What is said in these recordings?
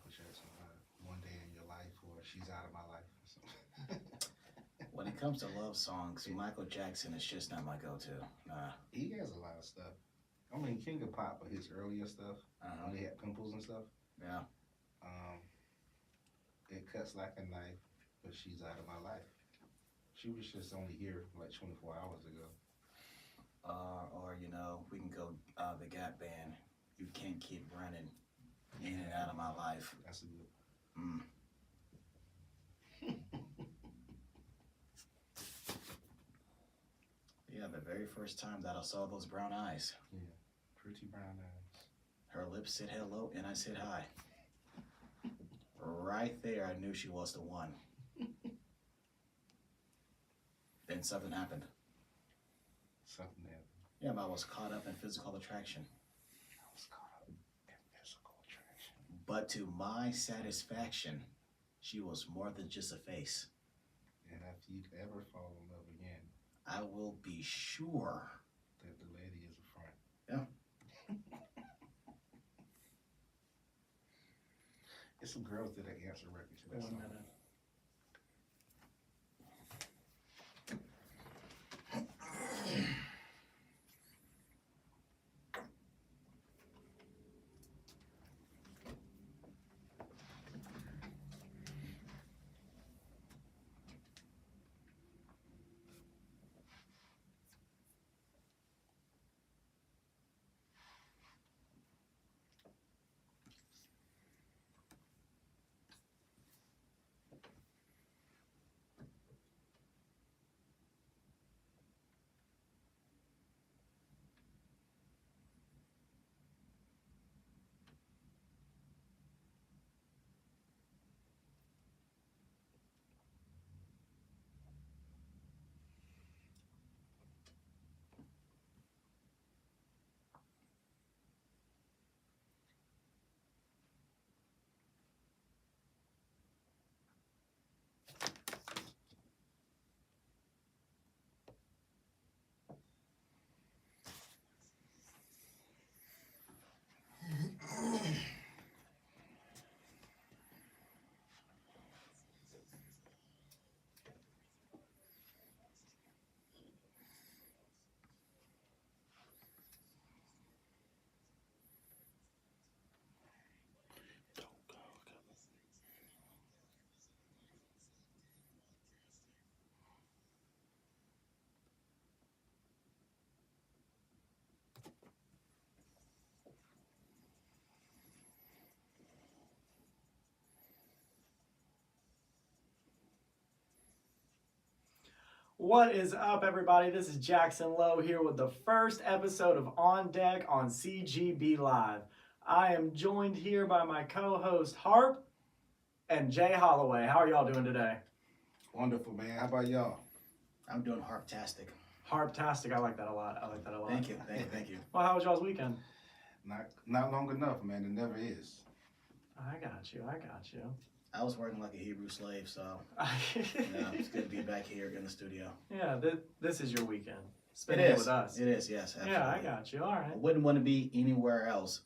Michael Jackson, One Day in Your Life, or She's Out of My Life. Or something. When it comes to love songs, Michael Jackson is just not my go-to. Nah. He has a lot of stuff. I mean, King of Pop, but his earlier stuff, Uh-huh. when he had pimples and stuff, Yeah. um, it cuts like a knife, but she's out of my life. She was just only here like 24 hours ago. Or we can go the Gap Band. You can't keep running in and out of my life. That's a good. Mm. Yeah, the very first time that I saw those brown eyes. Yeah, pretty brown eyes. Her lips said hello and I said hi. Right there, I knew she was the one. Then something happened. Something happened. Yeah, but I was caught up in physical attraction. I was caught up in physical attraction. But to my satisfaction, she was more than just a face. And if you'd ever fall in love again, I will be sure that the lady is a front. Yeah. It's some girls that answer records to that song. What is up, everybody? This is Jackson Lowe here with the first episode of On Deck on CGB Live. I am joined here by my co-host Harp and Jay Holloway. How are y'all doing today? Wonderful, man. How about y'all? I'm doing harptastic. Harptastic. I like that a lot. Thank you. Thank you. Well, how was y'all's weekend? Not long enough, man. It never is. I got you. I was working like a Hebrew slave, so it's good to be back here in the studio. Yeah, this is your weekend. Spending it with us. It is, yes. Absolutely. Yeah, I got you. All right. I wouldn't want to be anywhere else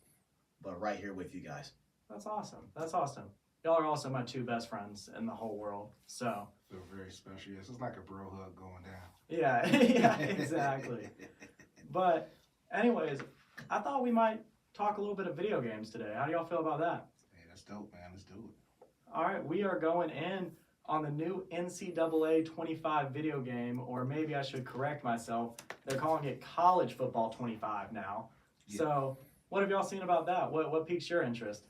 but right here with you guys. That's awesome. Y'all are also my two best friends in the whole world, so. Feel very special. Yes, it's like a bro hug going down. Yeah, exactly. But anyways, I thought we might talk a little bit of video games today. How do y'all feel about that? Hey, that's dope, man. Let's do it. All right, we are going in on the new NCAA 25 video game, or maybe I should correct myself. They're calling it College Football 25 now. Yeah. So what have y'all seen about that? What piques your interest?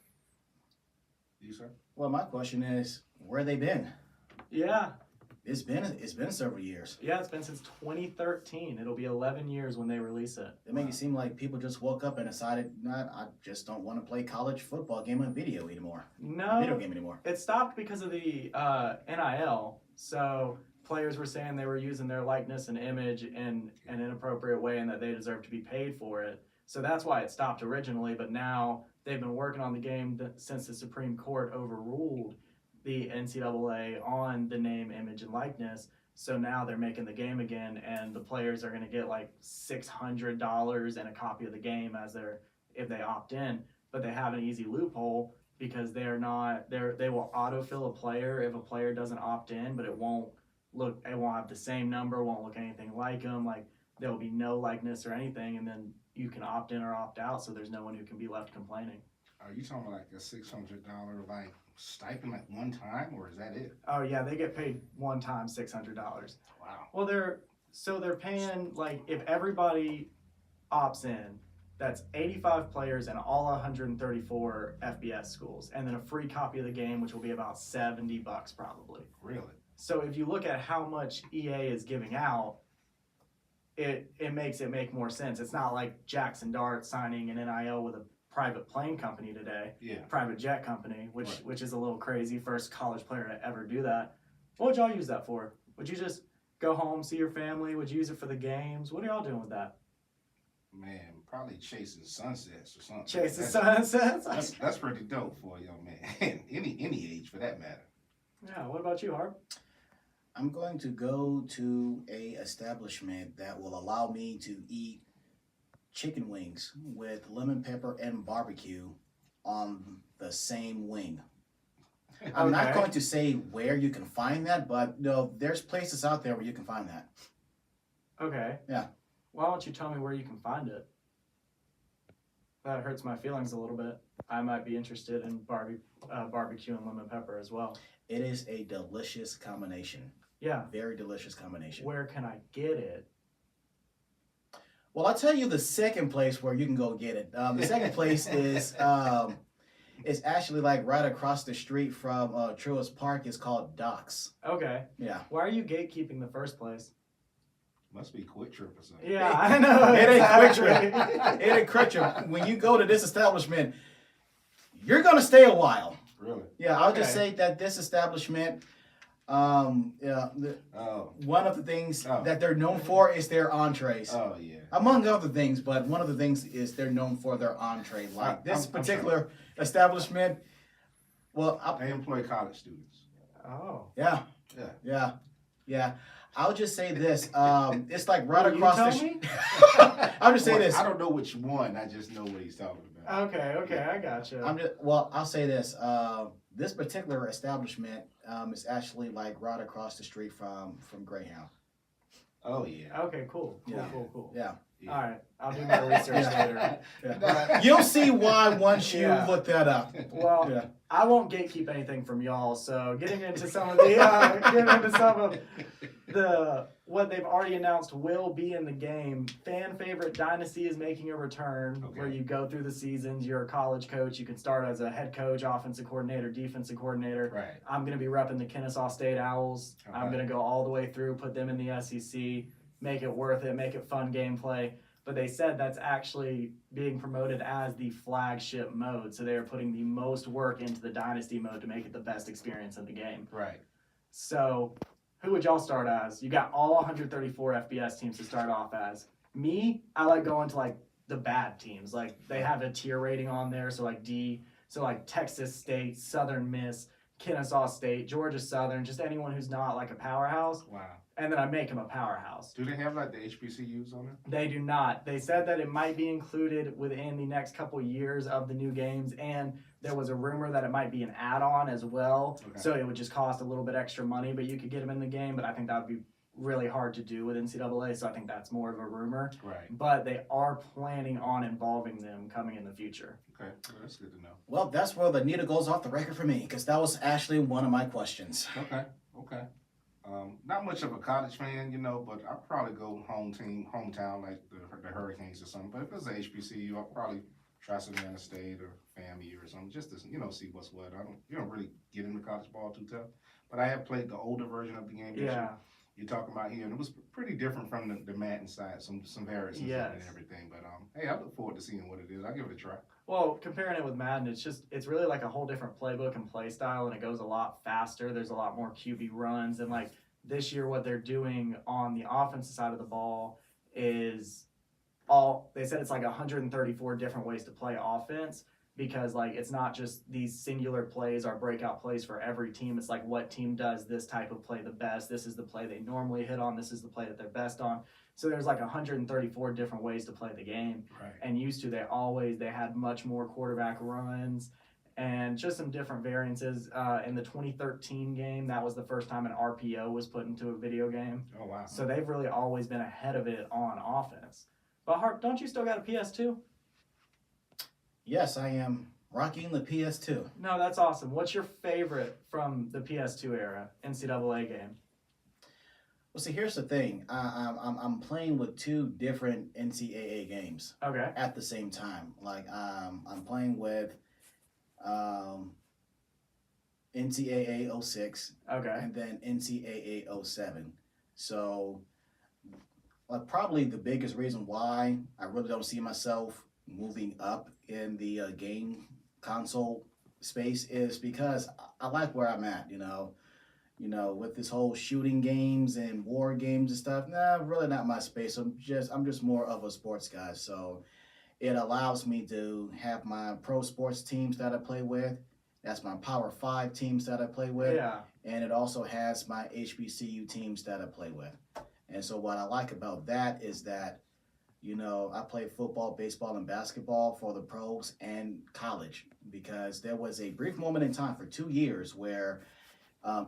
You, sir? Well, my question is, where they been? Yeah. It's been several years. Yeah, it's been since 2013. It'll be 11 years when they release it. It makes it seem like people just woke up and decided, I just don't want to play college football game on video anymore. No. Video game anymore. It stopped because of the NIL. So players were saying they were using their likeness and image in an inappropriate way and that they deserved to be paid for it. So that's why it stopped originally. But now they've been working on the game since the Supreme Court overruled the NCAA on the name, image, and likeness. So now they're making the game again, and the players are going to get like $600 and a copy of the game if they opt in. But they have an easy loophole because they will autofill a player if a player doesn't opt in, but it won't have the same number, won't look anything like them. Like there will be no likeness or anything, and then you can opt in or opt out, so there's no one who can be left complaining. Are you talking like a $600 like stipend like one time, or is that it? Oh yeah, they get paid one time $600. Wow. Well, they're paying, like, if everybody opts in, that's 85 players in all 134 FBS schools, and then a free copy of the game, which will be about $70 probably. Really? So if you look at how much EA is giving out, it makes it make more sense. It's not like Jackson Dart signing an NIL with a private plane company today, Yeah. private jet company, Right. which is a little crazy. First college player to ever do that. What would y'all use that for? Would you just go home, see your family? Would you use it for the games? What are y'all doing with that? Man, probably chasing sunsets or something. Chasing That's- sunsets? That's pretty dope for a young man. any age for that matter. Yeah, what about you, Harp? I'm going to go to a establishment that will allow me to eat chicken wings with lemon pepper and barbecue on the same wing. I'm not Okay. going to say where you can find that, but no, there's places out there where you can find that. Okay. Yeah. Why don't you tell me where you can find it? That hurts my feelings a little bit. I might be interested in barbecue and lemon pepper as well. It is a delicious combination. Yeah. Very delicious combination. Where can I get it? Well, I'll tell you the second place where you can go get it. The second place is actually like right across the street from Truist Park. It's called Doc's. Okay. Yeah. Why are you gatekeeping the first place? Must be Quick Trip or something. Yeah, I know. It ain't Quick exactly. Trip. It ain't Quick Trip. When you go to this establishment, you're gonna stay a while. Really? Yeah, I'll just Okay. say that this establishment, yeah, Oh. one of the things Oh. that they're known for is their entrees. Oh yeah. Among other things, but one of the things is they're known for their entree. Like this I'm particular establishment, well, They employ college students. Oh. yeah, Yeah. yeah, yeah. I'll just say this. It's like right Will you across the tell street. me? I'll just say Well, this. I don't know which one. I just know what he's talking about. Okay, I gotcha. I'll say this. This particular establishment is actually like right across the street from Greyhound. Oh yeah. Okay, cool. Yeah. Cool. Yeah. Yeah. All right, I'll do my research later. Yeah. You'll see why once you Yeah. look that up. Well, Yeah. I won't gatekeep anything from y'all. So getting into some of the what they've already announced will be in the game. Fan favorite Dynasty is making a return, Okay. where you go through the seasons. You're a college coach. You can start as a head coach, offensive coordinator, defensive coordinator. Right. I'm going to be repping the Kennesaw State Owls. I'm Okay. going to go all the way through, put them in the SEC, make it worth it, make it fun gameplay. But they said that's actually being promoted as the flagship mode. So they are putting the most work into the Dynasty mode to make it the best experience of the game. Right. So who would y'all start as? You got all 134 FBS teams to start off as. Me, I like going to like the bad teams. Like they have a tier rating on there. So like D, so like Texas State, Southern Miss, Kennesaw State, Georgia Southern, just anyone who's not like a powerhouse. Wow. And then I make them a powerhouse. Do they have like the HBCUs on it? They do not. They said that it might be included within the next couple years of the new games, and there was a rumor that it might be an add-on as well. Okay. So it would just cost a little bit extra money, but you could get them in the game. But I think that would be really hard to do with NCAA, so I think that's more of a rumor. Right. But they are planning on involving them coming in the future. Okay. Well, that's good to know. Well, that's where the needle goes off the record for me, because that was actually one of my questions. Okay. Okay. Not much of a college fan, you know, but I'll probably go hometown, like the Hurricanes or something. But if it's a HBCU, I'll probably try Savannah State or FAMU or something, just to, see what's what. You don't really get into college ball too tough. But I have played the older version of the game that Yeah. you're talking about here, and it was pretty different from the Madden side, some variations in it and Yes. everything. But hey, I look forward to seeing what it is. I'll give it a try. Well, comparing it with Madden, it's really like a whole different playbook and play style, and it goes a lot faster. There's a lot more QB runs, and like this year, what they're doing on the offensive side of the ball is they said it's like 134 different ways to play offense, because like it's not just these singular plays or breakout plays for every team. It's like what team does this type of play the best. This is the play they normally hit on. This is the play that they're best on. So there's like 134 different ways to play the game. Right. And used to, they had much more quarterback runs and just some different variances. In the 2013 game, that was the first time an RPO was put into a video game. Oh wow. So they've really always been ahead of it on offense. But Hart, don't you still got a PS2? Yes, I am rocking the PS2. No, that's awesome. What's your favorite from the PS2 era NCAA game? Well, see, here's the thing. I'm playing with two different NCAA games Okay. at the same time. Like, I'm playing with NCAA 06 Okay. and then NCAA 07. So, probably the biggest reason why I really don't see myself moving up in the game console space is because I like where I'm at, with this whole shooting games and war games and stuff. Nah, really not my space. I'm just more of a sports guy. So it allows me to have my pro sports teams that I play with. That's my Power 5 teams that I play with. Yeah. And it also has my HBCU teams that I play with. And so what I like about that is that, I play football, baseball, and basketball for the pros and college, because there was a brief moment in time for 2 years where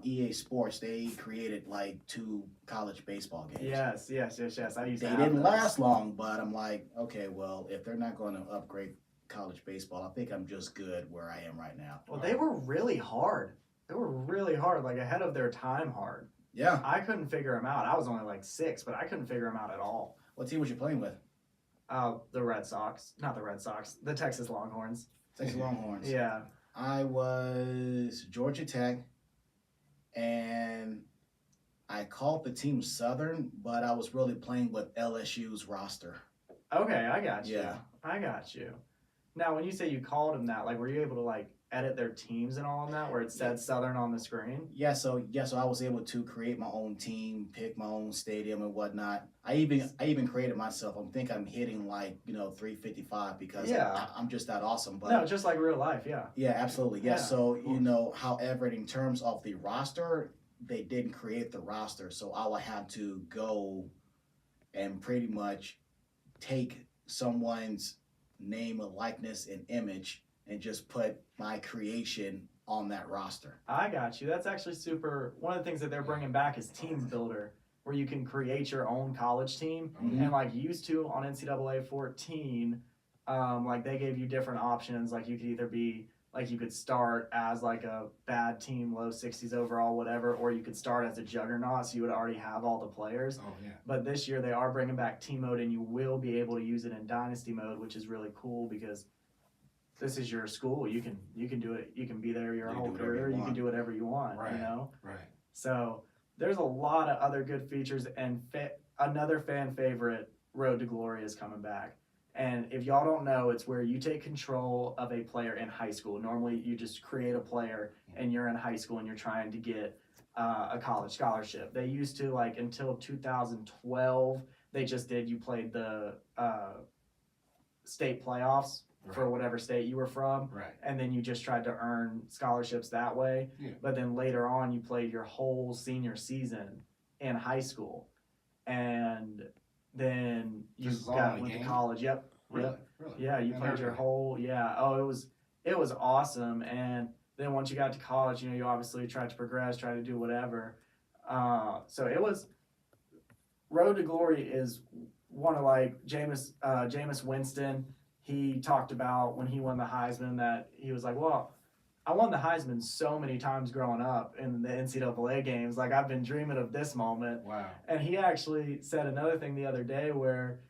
EA Sports, they created like 2 college baseball games. Yes. I used They to have didn't those. last long, but I'm like, okay, well, if they're not going to upgrade college baseball, I think I'm just good where I am right now. Well, they were really hard. They were really hard, like ahead of their time hard. Yeah. I couldn't figure them out. I was only like 6, but I couldn't figure them out at all. What team was you playing with? The Red Sox. Not the Red Sox. The Texas Longhorns. Texas Longhorns. Yeah. I was Georgia Tech, and I called the team Southern, but I was really playing with LSU's roster. Okay, I got you. Yeah. I got you. Now, when you say you called them that, like, were you able to like edit their teams and all of that, where it said Southern on the screen? So I was able to create my own team, pick my own stadium and whatnot. I even created myself. I think I'm hitting like 355 because I'm just that awesome. But No, just like real life, yeah. yeah, absolutely. Yeah. Yeah, So however, in terms of the roster, they didn't create the roster, so I would have to go and pretty much take someone's name, likeness, and image and just put my creation on that roster. I got you. That's actually super. One of the things that they're bringing back is Team Builder, where you can create your own college team. Mhm. And like used to on NCAA 14, like they gave you different options. Like you could either be like you could start as like a bad team, low 60s overall, whatever, or you could start as a juggernaut, so you would already have all the players. Oh yeah. But this year they are bringing back team mode, and you will be able to use it in dynasty mode, which is really cool because this is your school. You can do it. You can be there your You can whole do whatever career. you You can want. do whatever you want. Right. Right. So there's a lot of other good features, and another fan favorite, Road to Glory, is coming back. And if y'all don't know, it's where you take control of a player in high school. Normally, you just create a player, and you're in high school, and you're trying to get a college scholarship. They used to, like, until 2012, they just did, you played the state playoffs for Right. whatever state you were from, Right. and then you just tried to earn scholarships that way. Yeah. But then later on, you played your whole senior season in high school, and then you This is all got in a went to game? college. Yep. Really. Yep. Really. Yeah, you Never played heard your of that. whole. Yeah. Oh, it was awesome. And then once you got to college, you obviously tried to progress, try to do whatever. So it was. Road to Glory is one of like Jameis Winston. He talked about when he won the Heisman that he was like, well, I won the Heisman so many times growing up in the NCAA games. Like, I've been dreaming of this moment. Wow. And he actually said another thing the other day where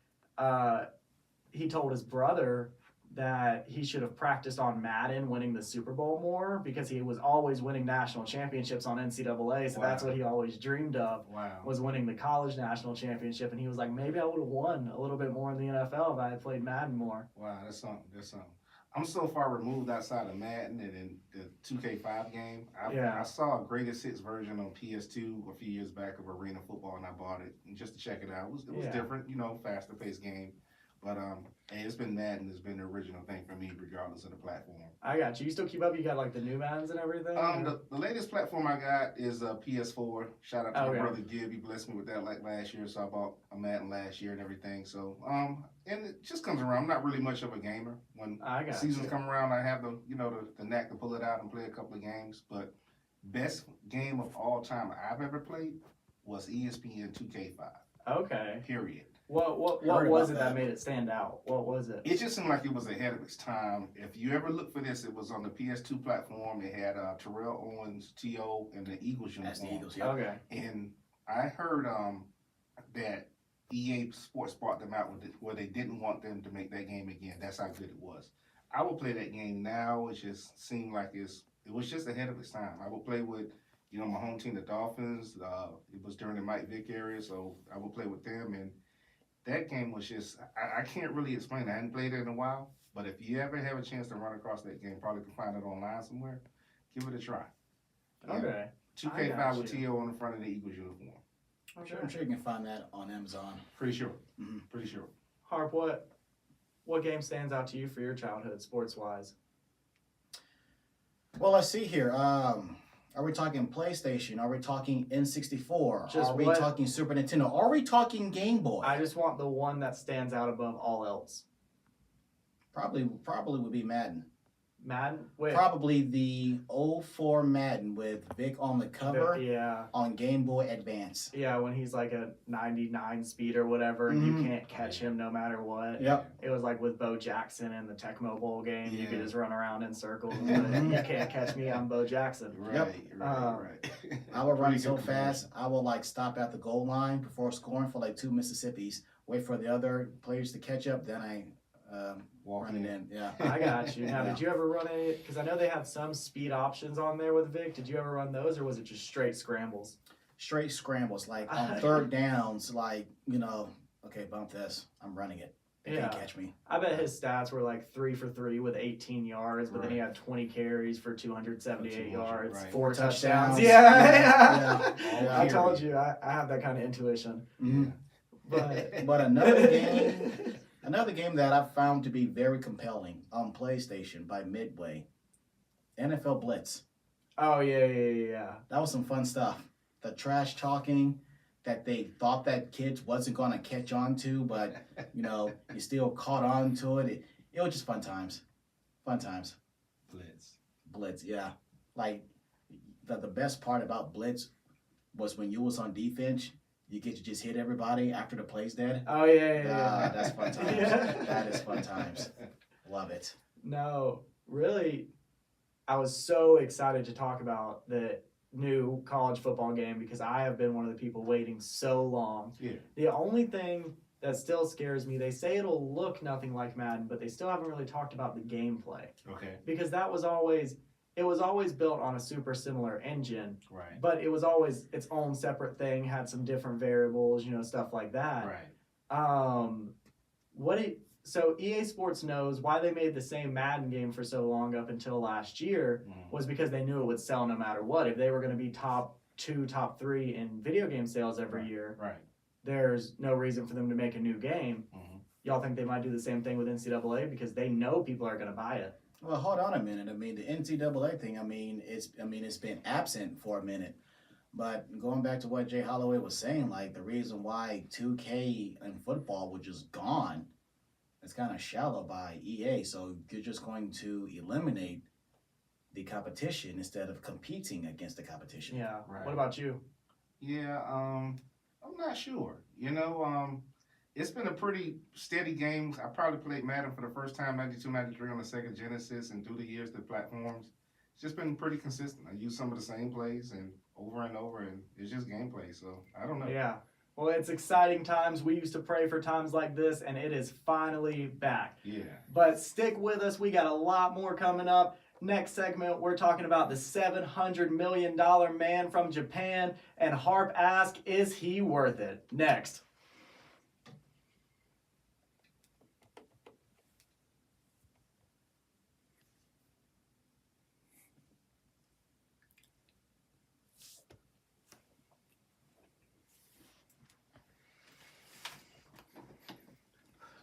he told his brother that he should have practiced on Madden winning the Super Bowl more because he was always winning national championships on NCAA. So that's Wow. what he always dreamed of, Wow. was winning the college national championship. And he was like, maybe I would have won a little bit more in the NFL if I had played Madden more. Wow. That's something. That's something. I'm so far removed outside of Madden and in the 2K5 game. I saw a greatest hits version on PS2 a few years back of Arena Football, and I bought it just to check it out. It was Yeah. different, faster paced game. But hey, it's been Madden. It's been the original thing for me, regardless. regardless of the platform. I got you. You still keep up? You got like the new Maddens and everything? The latest platform I got is PS4. Shout out to Okay. my brother Gib. He blessed me with that like last year, so I bought a Madden last year and everything. So and it just comes around. I'm not really much of a gamer. When I got seasons you. come around, I have the knack to pull it out and play a couple of games. But best game of all time I've ever played was ESPN 2K5. Okay. Period. What Heard was about it that that. made it stand out? What was it? It just seemed like it was ahead of its time. If you ever look for this, it was on the PS2 platform. It had Terrell Owens, T.O., and the Eagles uniform. That's the Eagles, yeah. Okay. And I heard that EA Sports brought them out with it, where they didn't want them to make that game again. That's how good it was. I would play that game now. It just seemed like it was just ahead of its time. I would play with, my home team, the Dolphins. It was during the Mike Vick era, so I would play with them. And that game was just, I can't really explain it. I hadn't played it in a while, but if you ever have a chance to run across that game, probably can find it online somewhere, give it a try. Okay. 2K5 with you. T.O. on the front of the Eagles uniform. Okay. I'm sure you can find that on Amazon. Pretty sure. Mhm. Pretty sure. Harp, what game stands out to you for your childhood, sports wise? Well, let's see here. Are we talking PlayStation? Are we talking N64? Just Are we what- talking Super Nintendo? Are we talking Game Boy? I just want the one that stands out above all else. Probably would be Madden. Madden? Wait. Probably the 04 Madden with Vic on the cover Yeah. on Game Boy Advance. Yeah, when he's like a 99 speed or whatever, and you Mhm. can't catch him no matter what. Yep. It was like with Bo Jackson in the Tecmo Bowl game. You could Yeah. just run around in circles. But Mhm. you can't catch me, I'm Bo Jackson. Right, right. I would run Pretty so good fast, I will like stop at the goal line before scoring for like 2 Mississippis, wait for the other players to catch up, then I Walk run it in. in. Yeah. I got you. Now, Yeah. did you ever run any? Because I know they had some speed options on there with Vic. Did you ever run those, or was it just straight scrambles? Straight scrambles, like on third downs, like, okay, bump this, I'm running it. They Yeah. can't catch me. I bet his stats were like 3 for 3 with 18 yards, but then he Right. had 20 carries for 278 yards, right. 4 touchdowns. touchdowns. Yeah. Yeah. I told you, I have that kind of intuition. Mhm. But But another game that I found to be very compelling on PlayStation by Midway, NFL Blitz. oh yeah. That was some fun stuff. The trash talking that they thought that kids wasn't going to catch on to, but you still caught on to it. It was just fun times. Fun times. Blitz, yeah. Like the best part about Blitz was when you was on defense, you get to just hit everybody after the play's dead. Oh yeah. That's fun times. Yeah. That is fun times. Love it. No, really, I was so excited to talk about the new college football game because I have been one of the people waiting so long. Yeah. The only thing that still scares me, they say it'll look nothing like Madden, but they still haven't really talked about the gameplay Okay. because it was always built on a super similar engine, Right. but it was always its own separate thing, had some different variables, stuff like that. Right. So EA Sports knows why they made the same Madden game for so long up until last year Mhm. was because they knew it would sell no matter what. If they were going to be top 2, top 3 in video game sales every year, Right. there's no reason for them to make a new game. Mhm. Y'all think they might do the same thing with NCAA because they know people are going to buy it? Well, hold on a minute. I mean, the NCAA thing. It's been absent for a minute. But going back to what Jay Holloway was saying, like the reason why 2K and football were just gone, it's kind of shallow by EA. So you're just going to eliminate the competition instead of competing against the competition. Yeah. Right. What about you? Yeah. I'm not sure. It's been a pretty steady game. I probably played Madden for the first time, 92, 93 on the Sega Genesis, and through the years, the platforms. It's just been pretty consistent. I use some of the same plays and over, and it's just gameplay. So I don't know. Yeah. Well, it's exciting times. We used to pray for times like this, and it is finally back. Yeah. But stick with us. We got a lot more coming up. Next segment, we're talking about the $700 million man from Japan, and Harp asks, is he worth it? Next.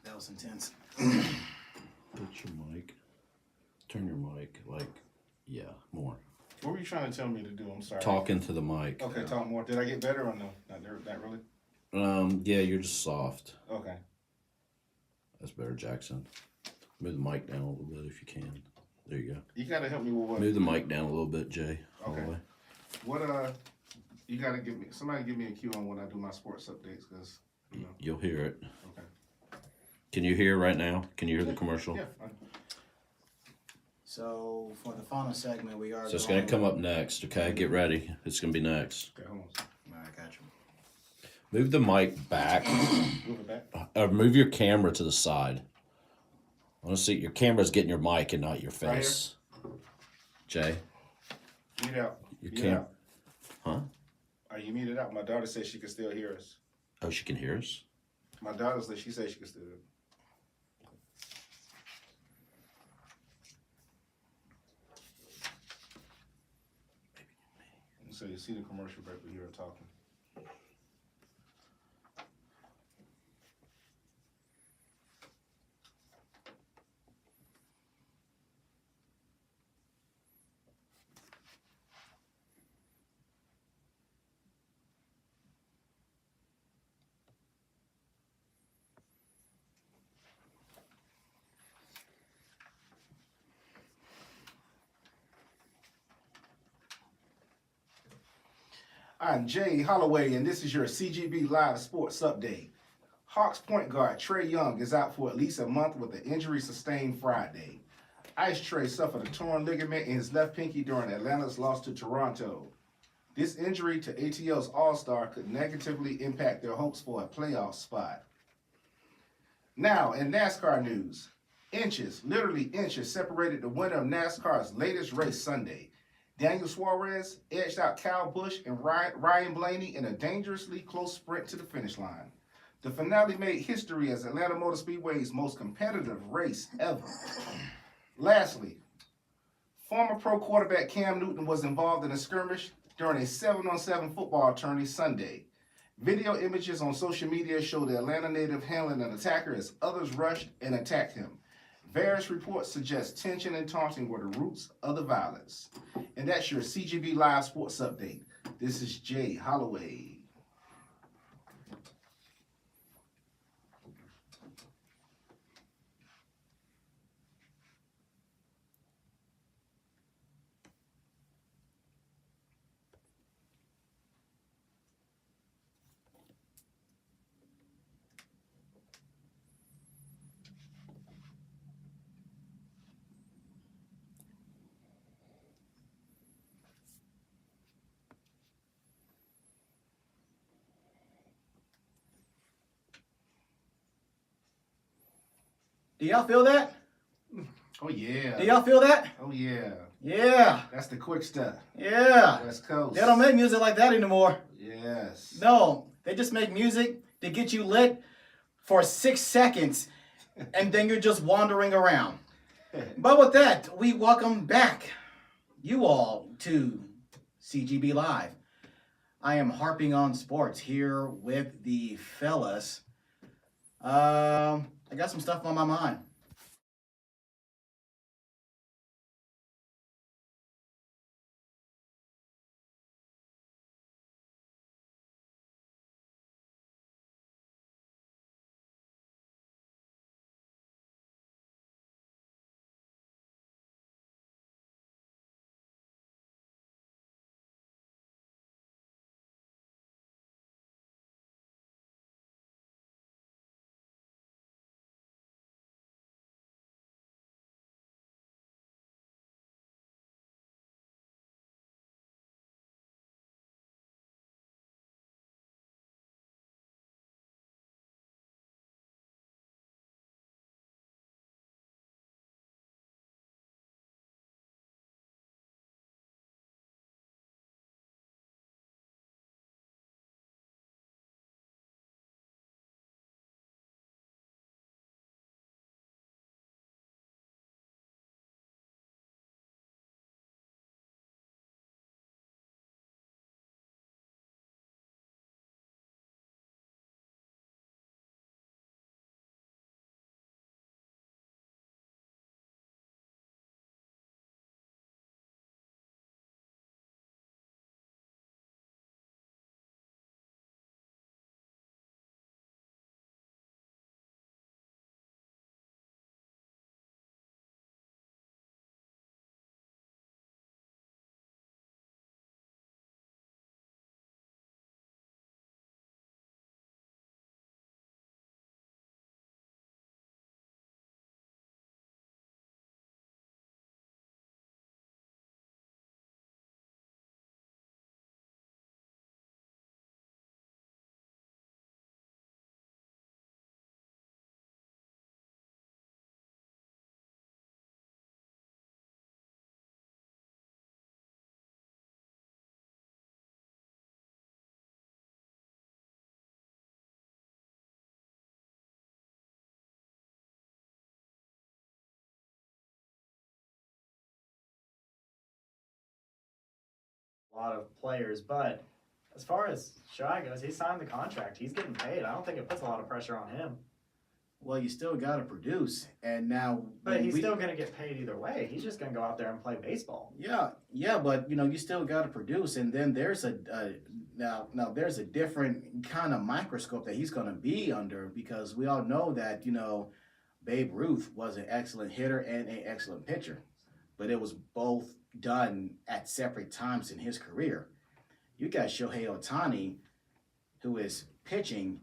That was intense. Put your mic. Turn your mic, more. What were you trying to tell me to do? I'm sorry. Talk into the mic. Okay, talk more. Did I get better or no? Not really. Yeah, you're just soft. Okay. That's better, Jackson. Move the mic down a little bit if you can. There you go. You gotta help me with what? Move the mic down a little bit, Jay. Okay. All the way. What you gotta somebody give me a cue on when I do my sports updates, cause You'll hear it. Okay. Can you hear right now? Can you hear the commercial? Yeah. So for the final segment, we are. So it's gonna come up next. Okay, get ready. It's gonna be next. Okay, hold on. I got you. Move the mic back. Move it back. Move your camera to the side. I want to see your camera's getting your mic and not your Right face. Jay, Mute out. your Mute cam. out. Huh? Are you muted out? My daughter said she can still hear us. Oh, she can hear us. My daughter said she can still. So you see the commercial break, we hear her talking. I'm Jay Holloway, and this is your CGB Live Sports Update. Hawks point guard Trae Young is out for at least a month with an injury sustained Friday. Ice Trae suffered a torn ligament in his left pinky during Atlanta's loss to Toronto. This injury to ATL's All-Star could negatively impact their hopes for a playoff spot. Now, in NASCAR news, literally inches, separated the winner of NASCAR's latest race Sunday. Daniel Suarez edged out Kyle Busch and Ryan Blaney in a dangerously close sprint to the finish line. The finale made history as Atlanta Motor Speedway's most competitive race ever. Lastly, former pro quarterback Cam Newton was involved in a skirmish during a 7-on-7 football tourney Sunday. Video images on social media show the Atlanta native handling an attacker as others rushed and attacked him. Various reports suggest tension and taunting were the roots of the violence. And that's your CGB Live Sports Update. This is Jay Holloway. Do y'all feel that? Oh, yeah. Do y'all feel that? Oh, yeah. Yeah. That's the quick stuff. Yeah. West Coast. They don't make music like that anymore. Yes. No, they just make music to get you lit for 6 seconds, and then you're just wandering around. But with that, we welcome back you all to CGB Live. I am harping on sports here with the fellas. I got some stuff on my mind. a lot of players. But as far as Shohei goes, he signed the contract. He's getting paid. I don't think it puts a lot of pressure on him. Well, you still got to produce, and now. But he's still going to get paid either way. He's just going to go out there and play baseball. Yeah, but you still got to produce, and then there's now there's a different kind of microscope that he's going to be under, because we all know that Babe Ruth was an excellent hitter and an excellent pitcher, but it was both done at separate times in his career. You got Shohei Ohtani, who is pitching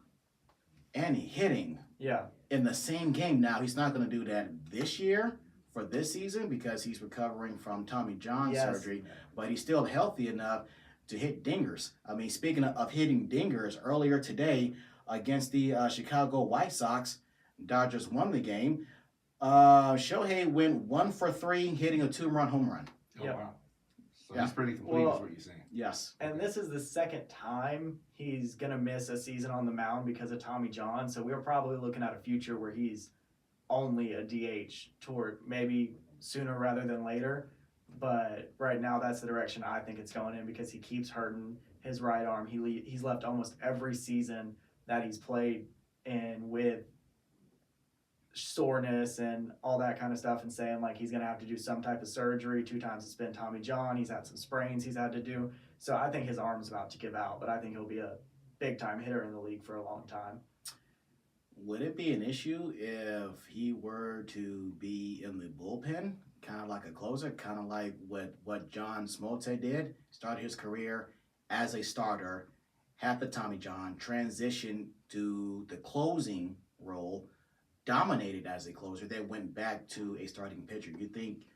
and hitting. Yeah. In the same game. Now, he's not going to do that this year for this season because he's recovering from Tommy John surgery, but he's still healthy enough to hit dingers. I mean, speaking of hitting dingers, earlier today against the Chicago White Sox, Dodgers won the game. Shohei went 1 for 3, hitting a 2-run home run. Oh, Yep. wow. So he's pretty complete, is what you're saying. Yes. And this is the second time he's going to miss a season on the mound because of Tommy John. So we're probably looking at a future where he's only a DH toward maybe sooner rather than later. But right now, that's the direction I think it's going in because he keeps hurting his right arm. He's left almost every season that he's played in with soreness and all that kind of stuff, and saying like he's going to have to do some type of surgery. 2 times it's been Tommy John. He's had some sprains he's had to do. So I think his arm's about to give out, but I think he'll be a big-time hitter in the league for a long time. Would it be an issue if he were to be in the bullpen, kind of like a closer, kind of like what John Smoltz did? Started his career as a starter, had the Tommy John, transitioned to the closing role, dominated as a closer, then went back to a starting pitcher. You think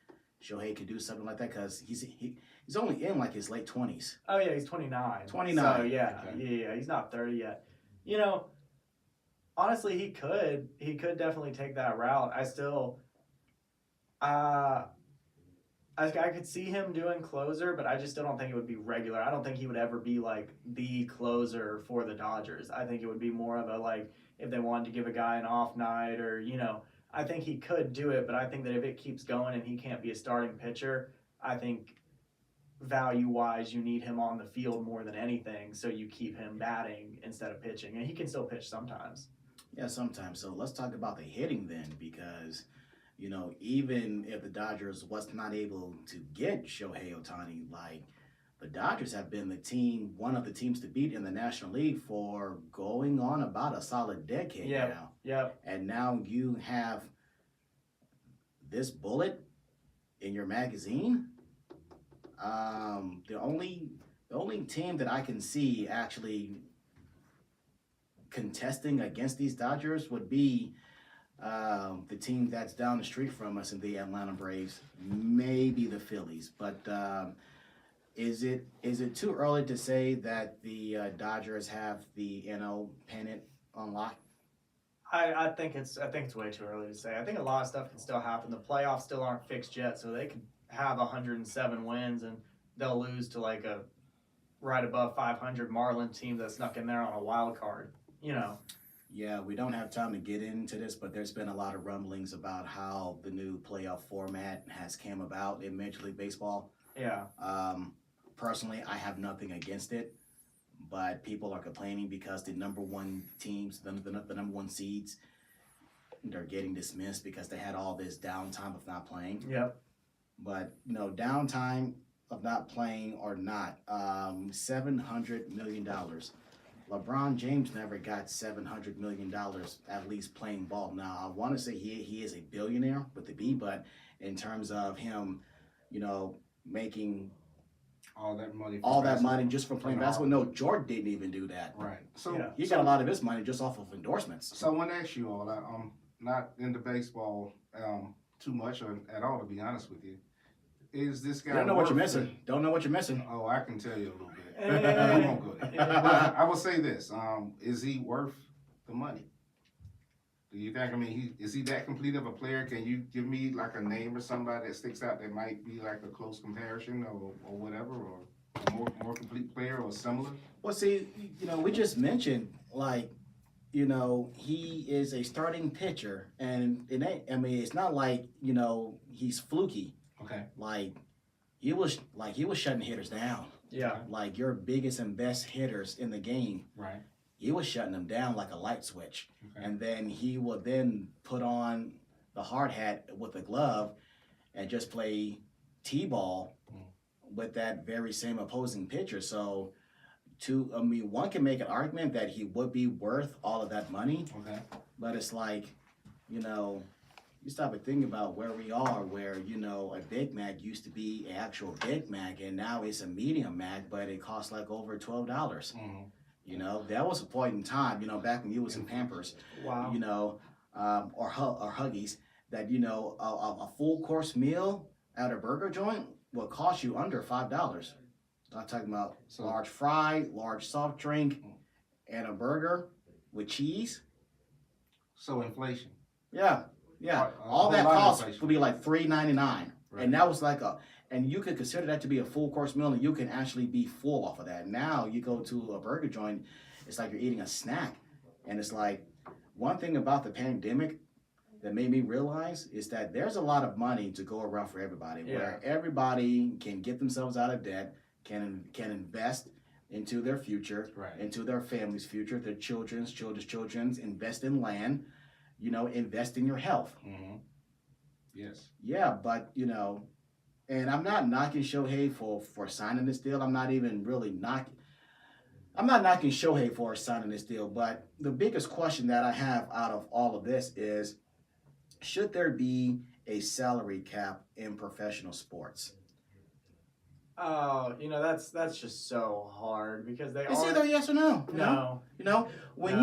Shohei could do something like that? Because he's only in like his late 20s. Oh, yeah, he's 29. 29. So, yeah, Okay. yeah, he's not 30 yet. Honestly, he could definitely take that route. I could see him doing closer, but I just still don't think it would be regular. I don't think he would ever be like the closer for the Dodgers. I think it would be more of a like if they wanted to give a guy an off night or, I think he could do it, but I think that if it keeps going and he can't be a starting pitcher, I think value-wise you need him on the field more than anything, so you keep him batting instead of pitching. And he can still pitch sometimes. Yeah, sometimes. So let's talk about the hitting then, because even if the Dodgers was not able to get Shohei Ohtani, like the Dodgers have been one of the teams to beat in the National League for going on about a solid decade now. Yep. And now you have this bullet in your magazine. The only team that I can see actually contesting against these Dodgers would be the team that's down the street from us in the Atlanta Braves, maybe the Phillies. But is it too early to say that the Dodgers have the NL pennant on lock? I think it's way too early to say. I think a lot of stuff can still happen. The playoffs still aren't fixed yet, so they could have 107 wins and they'll lose to like a right above 500 Marlin team that snuck in there on a wild card. Yeah, we don't have time to get into this, but there's been a lot of rumblings about how the new playoff format has came about in Major League Baseball. Yeah. Personally, I have nothing against it, but people are complaining because the number one teams, the number one seeds, they're getting dismissed because they had all this downtime of not playing. Yep. But downtime of not playing or not, $700 million. LeBron James never got $700 million at least playing ball. Now, I want to say he is a billionaire with the B, but in terms of him, making All that money. just from playing basketball. No, Jordan didn't even do that. Right. So Yeah. He got a lot of his money just off of endorsements. So I want to ask you all. I'm not into baseball too much or at all, to be honest with you. Is this guy? Don't know what you're worth missing. Don't know what you're missing. Oh, I can tell you a little bit. Eh. We won't go there. But I will say this: is he worth the money? Do you think? I mean, is he that complete of a player? Can you give me like a name or somebody that sticks out that might be like a close comparison or whatever, or a more complete player or similar? Well, see, we just mentioned he is a starting pitcher, and it ain't. I mean, it's not like he's fluky. Okay. Like he was shutting hitters down. Yeah. Like your biggest and best hitters in the game, Right. he was shutting them down like a light switch. Okay. And then he would then put on the hard hat with the glove and just play T-ball with that very same opposing pitcher. So, one can make an argument that he would be worth all of that money, Okay. but it's like, you stop and think about where we are, where, a Big Mac used to be an actual Big Mac, and now it's a medium Mac, but it costs like over $12. Mm-hmm. That was a point in time, back when you was in Pampers, Wow. or Huggies, that, a full course meal at a burger joint will cost you under $5. I'm talking about large fry, large soft drink, and a burger with cheese. So inflation. Yeah. All A that whole lot of cost inflation. would be like $3.99, Right. and that was like and you could consider that to be a full course meal, and you can actually be full off of that. Now you go to a burger joint, it's like you're eating a snack, and it's like one thing about the pandemic that made me realize is that there's a lot of money to go around for everybody, where everybody can get themselves out of debt, can invest into their future, Right. into their family's future, their children's invest in land, invest in your health. Mm-hmm. Yes. Yeah, but and I'm not knocking Shohei for signing this deal. I'm not knocking Shohei for signing this deal, but the biggest question that I have out of all of this is, should there be a salary cap in professional sports? Oh, that's just so hard because they It's are. either yes or no. No. When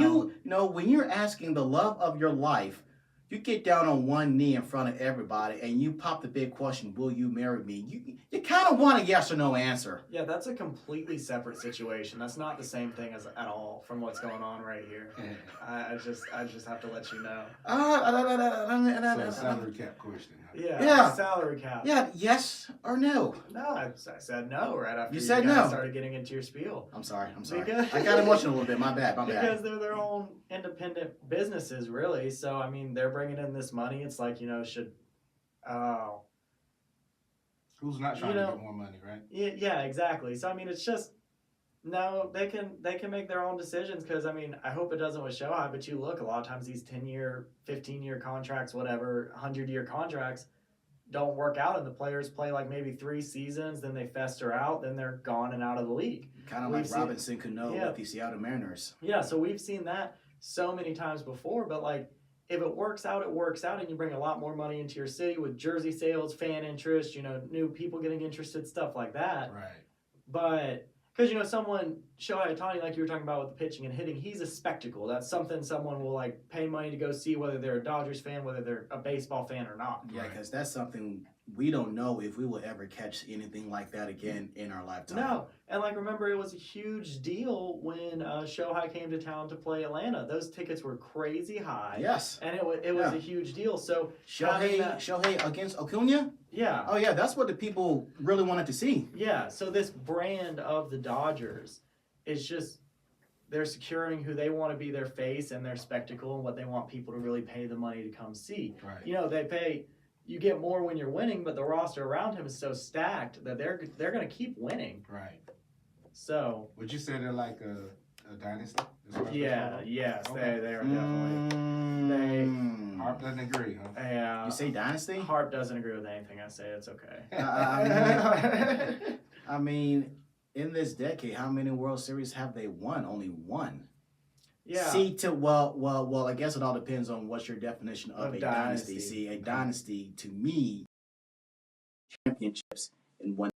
you're asking the love of your life, you get down on one knee in front of everybody and you pop the big question, will you marry me? You kind of want a yes or no answer. Yeah, that's a completely separate situation. That's not the same thing at all from what's going on right here. I just have to let you know. So a salary cap question. Yeah. Salary cap. Yeah, yes or no? No, I said no right after You said guys no. started getting into your spiel. I'm sorry. Because- I got emotional a little bit. My bad. Because they're their own independent businesses, really. So, I mean, they're bringing in this money. It's like, Who's not trying to get more money, right? Yeah, exactly. So, I mean, it's just, no, they can make their own decisions because, I mean, I hope it doesn't with Shohei, but you look, a lot of times these 10-year, 15-year contracts, whatever, 100-year contracts don't work out, and the players play like maybe 3 seasons, then they fester out, then they're gone and out of the league. Kind of like Robinson Cano with the Seattle Mariners. Yeah, so we've seen that so many times before, but like, if it works out, it works out, and you bring a lot more money into your city with jersey sales, fan interest, new people getting interested, stuff like that. Right. But because someone, Shohei Ohtani, like you were talking about with the pitching and hitting, he's a spectacle. That's something someone will like pay money to go see, whether they're a Dodgers fan, whether they're a baseball fan or not. Yeah, because that's something we don't know if we will ever catch anything like that again in our lifetime. No, and like remember, it was a huge deal when Shohei came to town to play Atlanta. Those tickets were crazy high. Yes. And it was a huge deal. So Shohei against Acuna? Yeah. Oh yeah, that's what the people really wanted to see. Yeah. So this brand of the Dodgers is just, they're securing who they want to be their face and their spectacle and what they want people to really pay the money to come see. Right. They pay. You get more when you're winning, but the roster around him is so stacked that they're going to keep winning. Right. So. Would you say they're like a dynasty? Yeah. Yes. Okay. They are definitely. Harp doesn't agree, huh? Yeah. You say dynasty? Harp doesn't agree with anything I say. It's okay. I mean, in this decade, how many World Series have they won? Only one. Yeah. Well, I guess it all depends on what's your definition of a dynasty. See, a dynasty to me, championships in one.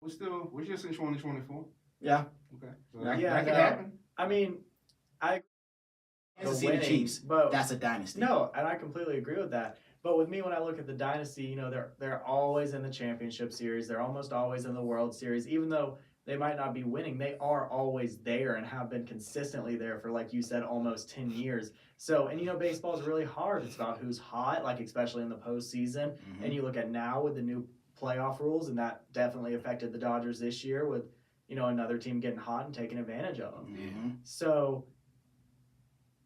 We're just in 2024. Yeah. Okay. So Yeah. that could happen. I mean, Kansas City Chiefs, but that's a dynasty. No, and I completely agree with that. But with me, when I look at the dynasty, they're always in the championship series. They're almost always in the World Series, even though they might not be winning. They are always there and have been consistently there for, like you said, almost 10 years. So, and baseball is really hard. It's about who's hot, like especially in the postseason. Mm-hmm. And you look at now with the new playoff rules, and that definitely affected the Dodgers this year with, another team getting hot and taking advantage of them. Mm-hmm. So,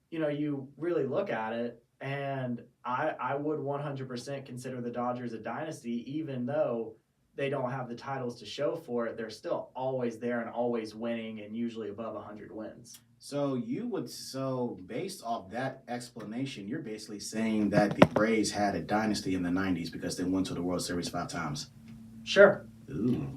you really look at it, and I would 100% consider the Dodgers a dynasty, even though they don't have the titles to show for it, they're still always there and always winning and usually above 100 wins. So based off that explanation, you're basically saying that the Braves had a dynasty in the 90s because they went to the World Series 5 times. Sure. Ooh.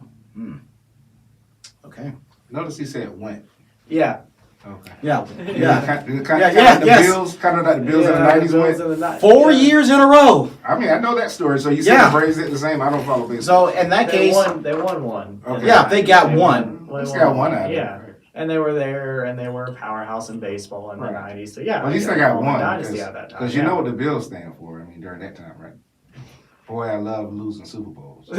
Okay. Notice he said went. Yeah. Okay. Yeah. Yeah. Yes. Bills, kind of like the Bills in the 90s went. 4 years in a row. I mean, I know that story. So you said Yeah. the Braves did the same. I don't follow baseball. So in that They case, won one. Okay. Yeah, they got one. They got one out of it. Yeah. And they were there, and they were a powerhouse in baseball in the Right. 90s. So, yeah. Well, at least they got one. Dynasty at that time. Because you know what the Bills stand for, I mean, during that time, right? Boy, I love losing Super Bowls. and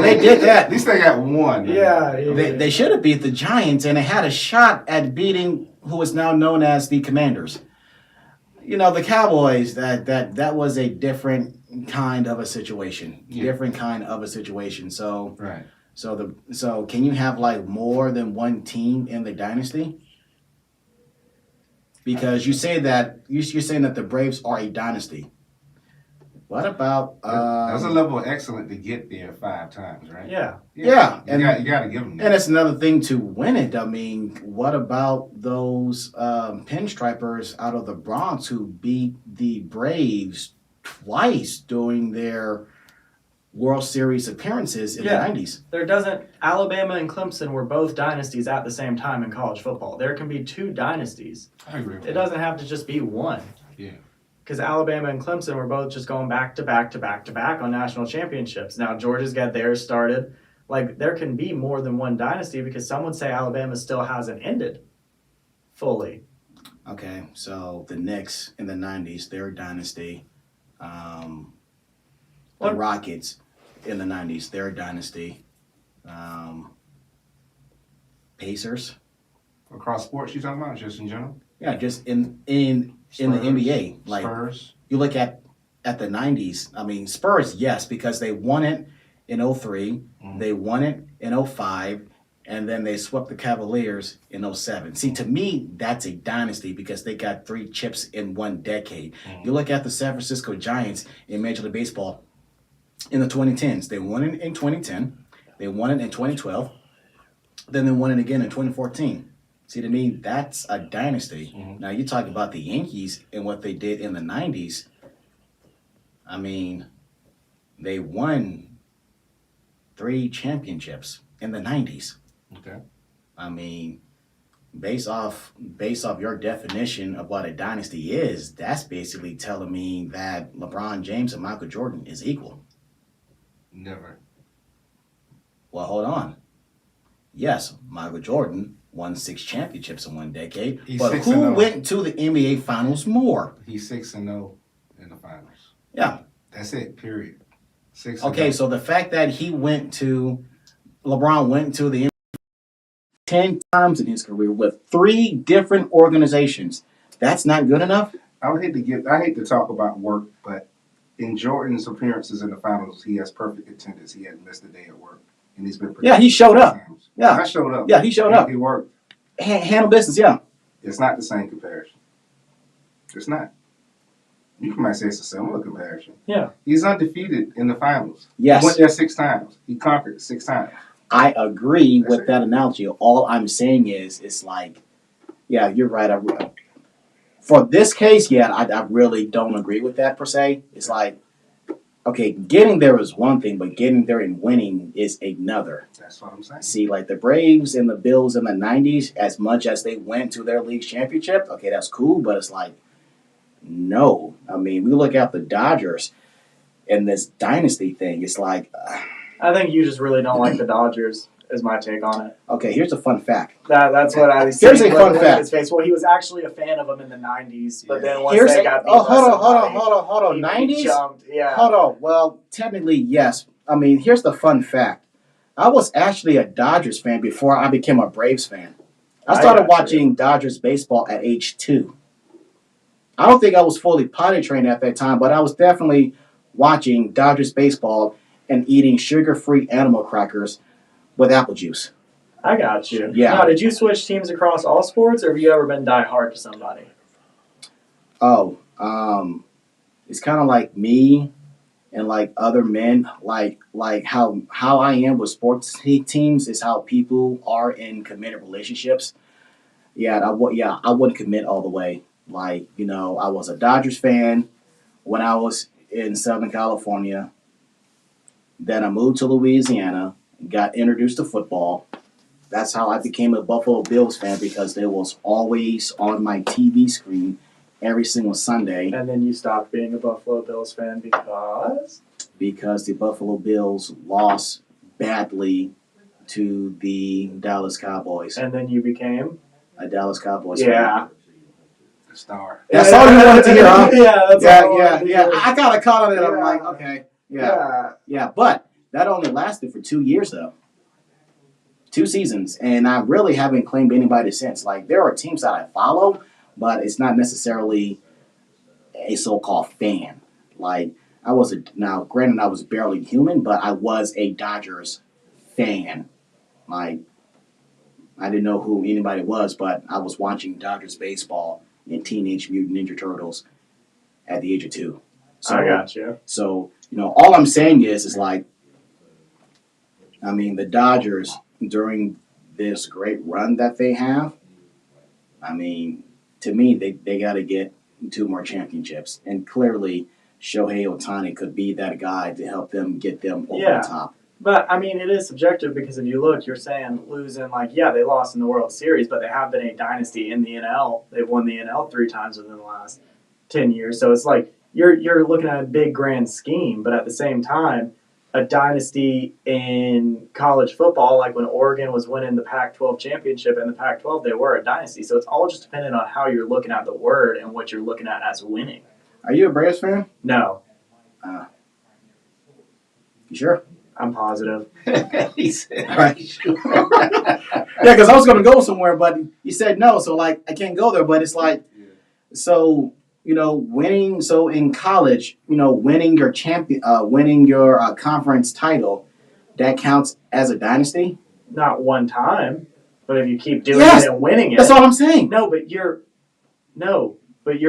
they did that. At least they got one. Yeah. They should have beat the Giants, and they had a shot at beating who is now known as the Commanders. You know, the Cowboys. That was a different kind of a situation. Yeah. Different kind of a situation. So Right. so can you have like more than one team in the dynasty? Because you say that you're saying that the Braves are a dynasty. What about That's a level of excellence to get there 5 times, right? Yeah. Yeah, You got to give them that. And it's another thing to win it. I mean, what about those pinstripers out of the Bronx who beat the Braves twice during their World Series appearances in the 90s? Alabama and Clemson were both dynasties at the same time in college football. There can be 2 dynasties. I agree with It doesn't have to just be one. Yeah. Because Alabama and Clemson were both just going back to back to back to back on national championships. Now Georgia's got theirs started. Like, there can be more than one dynasty because some would say Alabama still hasn't ended fully. Okay, so the Knicks in the 90s, their dynasty. The What? Rockets in the 90s, their dynasty. Pacers. Across sports, you talking about, just in general? Yeah, just in the NBA. Like, Spurs. you look at the 90s, I mean, Spurs, yes, because they won it in 03, they won it in 05, and then they swept the Cavaliers in 07. See, to me, that's a dynasty because they got 3 chips in 1 decade. You look at the San Francisco Giants in Major League Baseball in the 2010s. They won it in 2010, they won it in 2012, then they won it again in 2014. See, to me, that's a dynasty. Now, you talk about the Yankees and what they did in the 90s. I mean, they won 3 championships in the 90s. Okay. I mean, based off your definition of what a dynasty is, that's basically telling me that LeBron James and Michael Jordan is equal. Never. Well, hold on. Yes, Michael Jordan won 6 championships in 1 decade, He's but 6-0. who went to the NBA Finals more? He's 6-0 in the finals. Yeah. That's it. Period. 6-0. Okay, so the fact that LeBron went to the NBA 10 times in his career with 3 different organizations, that's not good enough? I hate to talk about work, but in Jordan's appearances in the finals, he has perfect attendance. He hadn't missed a day at work, and he's been. Yeah, he showed up. Times. Yeah. I showed up. Yeah, he showed up. He worked. Handle business, yeah. It's not the same comparison. It's not. You might say it's a similar comparison. Yeah. He's undefeated in the finals. Yes. He went there 6 times. He conquered 6 times. I agree That's with it. that analogy. All I'm saying is, it's like, yeah, you're right. For this case, yeah, I really don't agree with that per se. It's like, okay, getting there is one thing, but getting there and winning is another. That's what I'm saying. See, like the Braves and the Bills in the 90s, as much as they went to their league championship, okay, that's cool, but it's like, no. I mean, we look at the Dodgers and this dynasty thing, it's like, I think you just really don't like the Dodgers, is my take on it. okay, here's a fun fact. That's what I see. Here's a fun fact. His face. Well, he was actually a fan of them in the 90s, but then once Here's they a, got beat oh, by hold on. somebody, he 90s? jumped. Yeah. Hold on. Well, technically, yes. I mean, here's the fun fact. I was actually a Dodgers fan before I became a Braves fan. I started watching Dodgers baseball at age 2. I don't think I was fully potty trained at that time, but I was definitely watching Dodgers baseball and eating sugar-free animal crackers with apple juice. I got you. Yeah. Now, did you switch teams across all sports, or have you ever been die hard to somebody? Oh, it's kind of like me and like other men, like how I am with sports teams is how people are in committed relationships. I wouldn't commit all the way. Like, I was a Dodgers fan when I was in Southern California. Then I moved to Louisiana, got introduced to football. That's how I became a Buffalo Bills fan because they was always on my TV screen every single Sunday And then you stopped being a Buffalo Bills fan because the Buffalo Bills lost badly to the Dallas Cowboys. and then you became A Dallas Cowboys fan. Star. That's all you wanted to hear, huh? Yeah, that's all I wanted to Yeah. hear. I kind of caught on it. I'm Yeah. like, okay, yeah. But that only lasted for 2 years, though. 2 seasons, and I really haven't claimed anybody since. Like, there are teams that I follow, but it's not necessarily a so-called fan. Like, now granted I was barely human, but I was a Dodgers fan. Like, I didn't know who anybody was, but I was watching Dodgers baseball and Teenage Mutant Ninja Turtles at the age of 2. So, I got you. So, all I'm saying is like, I mean, the Dodgers during this great run that they have, I mean, to me, they got to get 2 more championships. And clearly, Shohei Ohtani could be that guy to help them get them over Yeah. the top. But I mean, it is subjective because if you look, you're saying losing, like, yeah, they lost in the World Series, but they have been a dynasty in the NL. They've won the NL 3 times within the last 10 years. So it's like you're looking at a big grand scheme, but at the same time, a dynasty in college football, like when Oregon was winning the Pac-12 championship and the Pac-12, they were a dynasty. So it's all just dependent on how you're looking at the word and what you're looking at as winning. Are you a Braves fan? No, You sure? I'm positive. He said, All right. Yeah, because I was going to go somewhere, but you said no, so like I can't go there. But it's like, so winning. So in college, winning your conference title, that counts as a dynasty. Not one time, but if you keep doing Yes, it and winning it. That's all I'm saying. No, but you're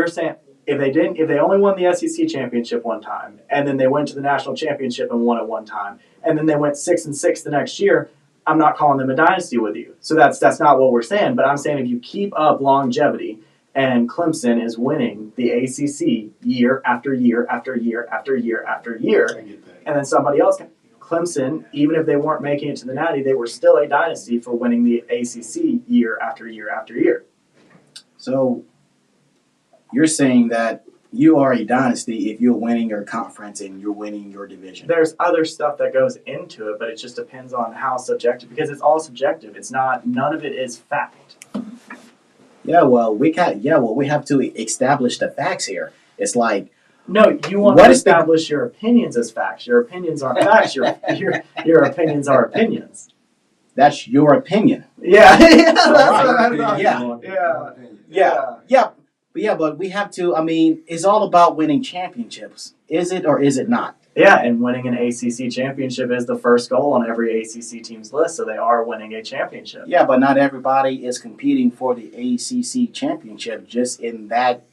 saying if they only won the SEC championship one time, and then they went to the national championship and won it one time, and then they went 6-6 the next year, I'm not calling them a dynasty with you. So that's not what we're saying. But I'm saying if you keep up longevity, and Clemson is winning the ACC year after year after year after year after year, I get that. and then somebody else Clemson, even if they weren't making it to the Natty, they were still a dynasty for winning the ACC year after year after year. So you're saying that you are a dynasty if you're winning your conference and you're winning your division. There's other stuff that goes into it, but it just depends on how subjective, because it's all subjective. It's not, none of it is fact. Yeah, well, we have to establish the facts here. It's like, No, you want What to is the- establish your opinions as facts. Your opinions aren't facts. Your opinions are opinions. that's your opinion. Yeah, yeah, that's Right. what I thought. Yeah. But we have to. I mean, it's all about winning championships. Is it or is it not? Yeah, and winning an ACC championship is the first goal on every ACC team's list, so they are winning a championship. Yeah, but not everybody is competing for the ACC championship just in that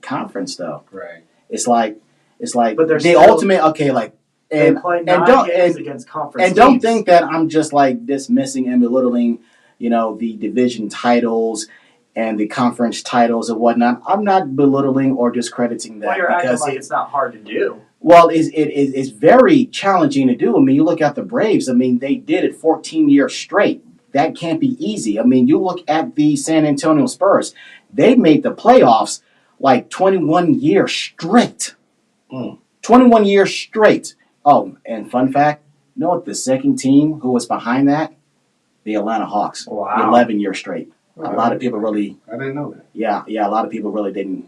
conference, though. Right. It's like But they're the still- ultimate. Okay, like and they play and 9 don't games and, against conference and don't teams. think that I'm just like dismissing and belittling, the division titles and the conference titles and whatnot. I'm not belittling or discrediting that Well, you're acting because like it's not hard to do. well, it's very challenging to do. I mean, you look at the Braves. I mean, they did it 14 years straight. That can't be easy. I mean, you look at the San Antonio Spurs. They made the playoffs like 21 years straight. 21 years straight. Oh, and fun fact, you know what the second team who was behind that? The Atlanta Hawks. Wow. 11 years straight. A lot of people really, I didn't know that. yeah, a lot of people really didn't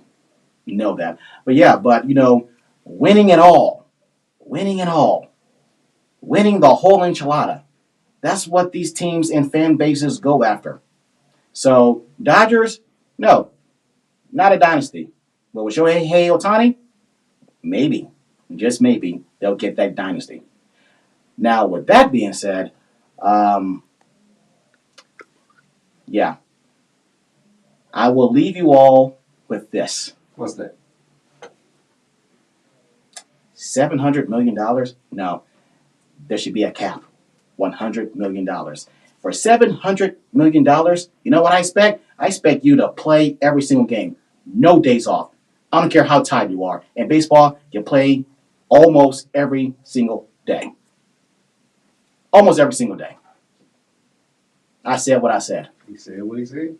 know that. But yeah, winning it all, winning the whole enchilada. That's what these teams and fan bases go after. So Dodgers, no, not a dynasty. But with Shohei Ohtani, maybe, just maybe, they'll get that dynasty. Now, with that being said, yeah, I will leave you all with this. What's that? $700 million? No. There should be a cap. $100 million. For $700 million, you know what I expect? I expect you to play every single game. No days off. I don't care how tired you are. In baseball, you play almost every single day. Almost every single day. I said what I said. He said what he said.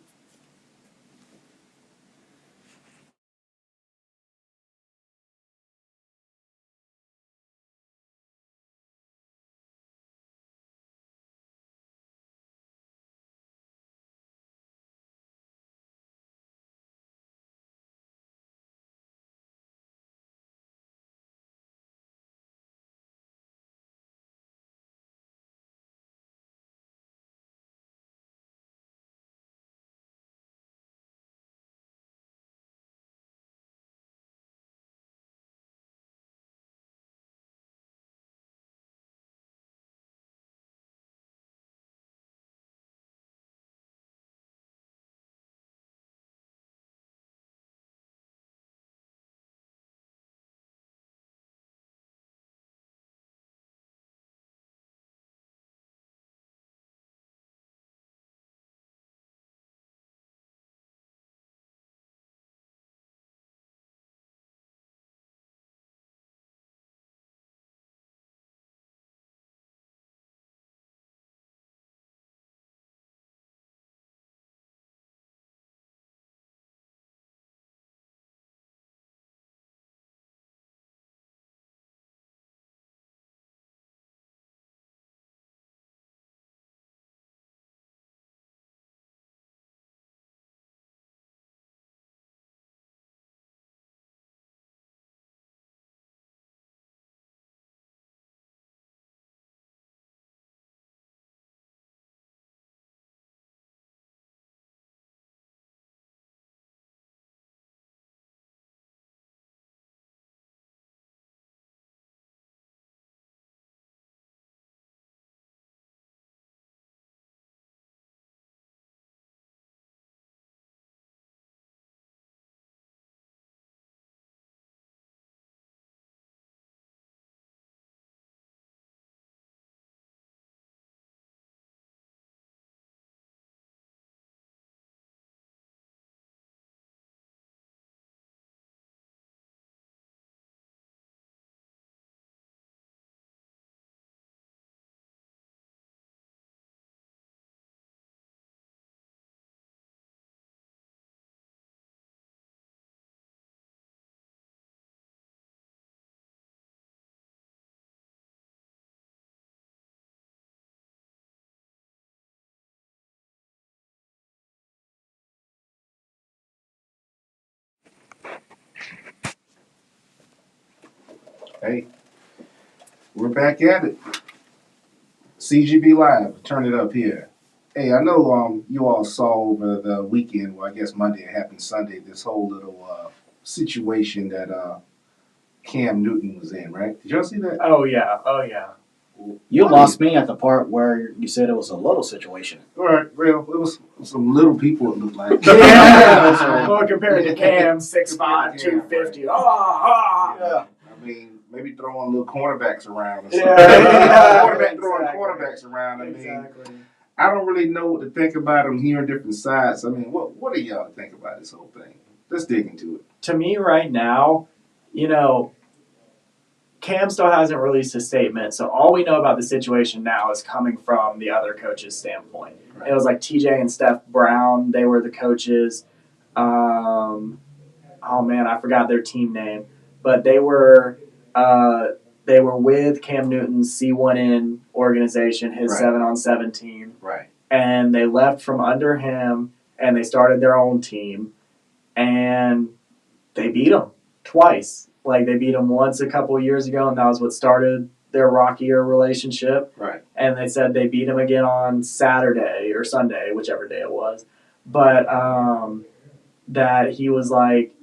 Hey, we're back at it. CGB Live, turn it up here. Hey, I know you all saw over the weekend, well I guess Monday, it happened Sunday, this whole little situation that Cam Newton was in, right? Did y'all see that? Oh yeah, oh yeah. You lost me at the part where you said it was a little situation. All right, real. It was some little people. It looked like. Yeah. Well, compared to Cam, 6'5", 250. Yeah. I mean, maybe throwing little cornerbacks around. Or something. Yeah. Quarterback throwing Exactly. quarterbacks around. I mean, Exactly. I don't really know what to think about them hearing different sides. I mean, what do y'all think about this whole thing? Let's dig into it. To me, right now, Cam still hasn't released a statement, so all we know about the situation now is coming from the other coach's standpoint. Right. It was like TJ and Steph Brown; they were the coaches. Oh man, I forgot their team name, but they were with Cam Newton's C1N organization, his Right. 7-on-7 team, Right. and they left from under him and they started their own team, and they beat him twice. Like they beat him once a couple of years ago, and that was what started their rockier relationship. Right. And they said they beat him again on Saturday or Sunday, whichever day it was. But that he was like,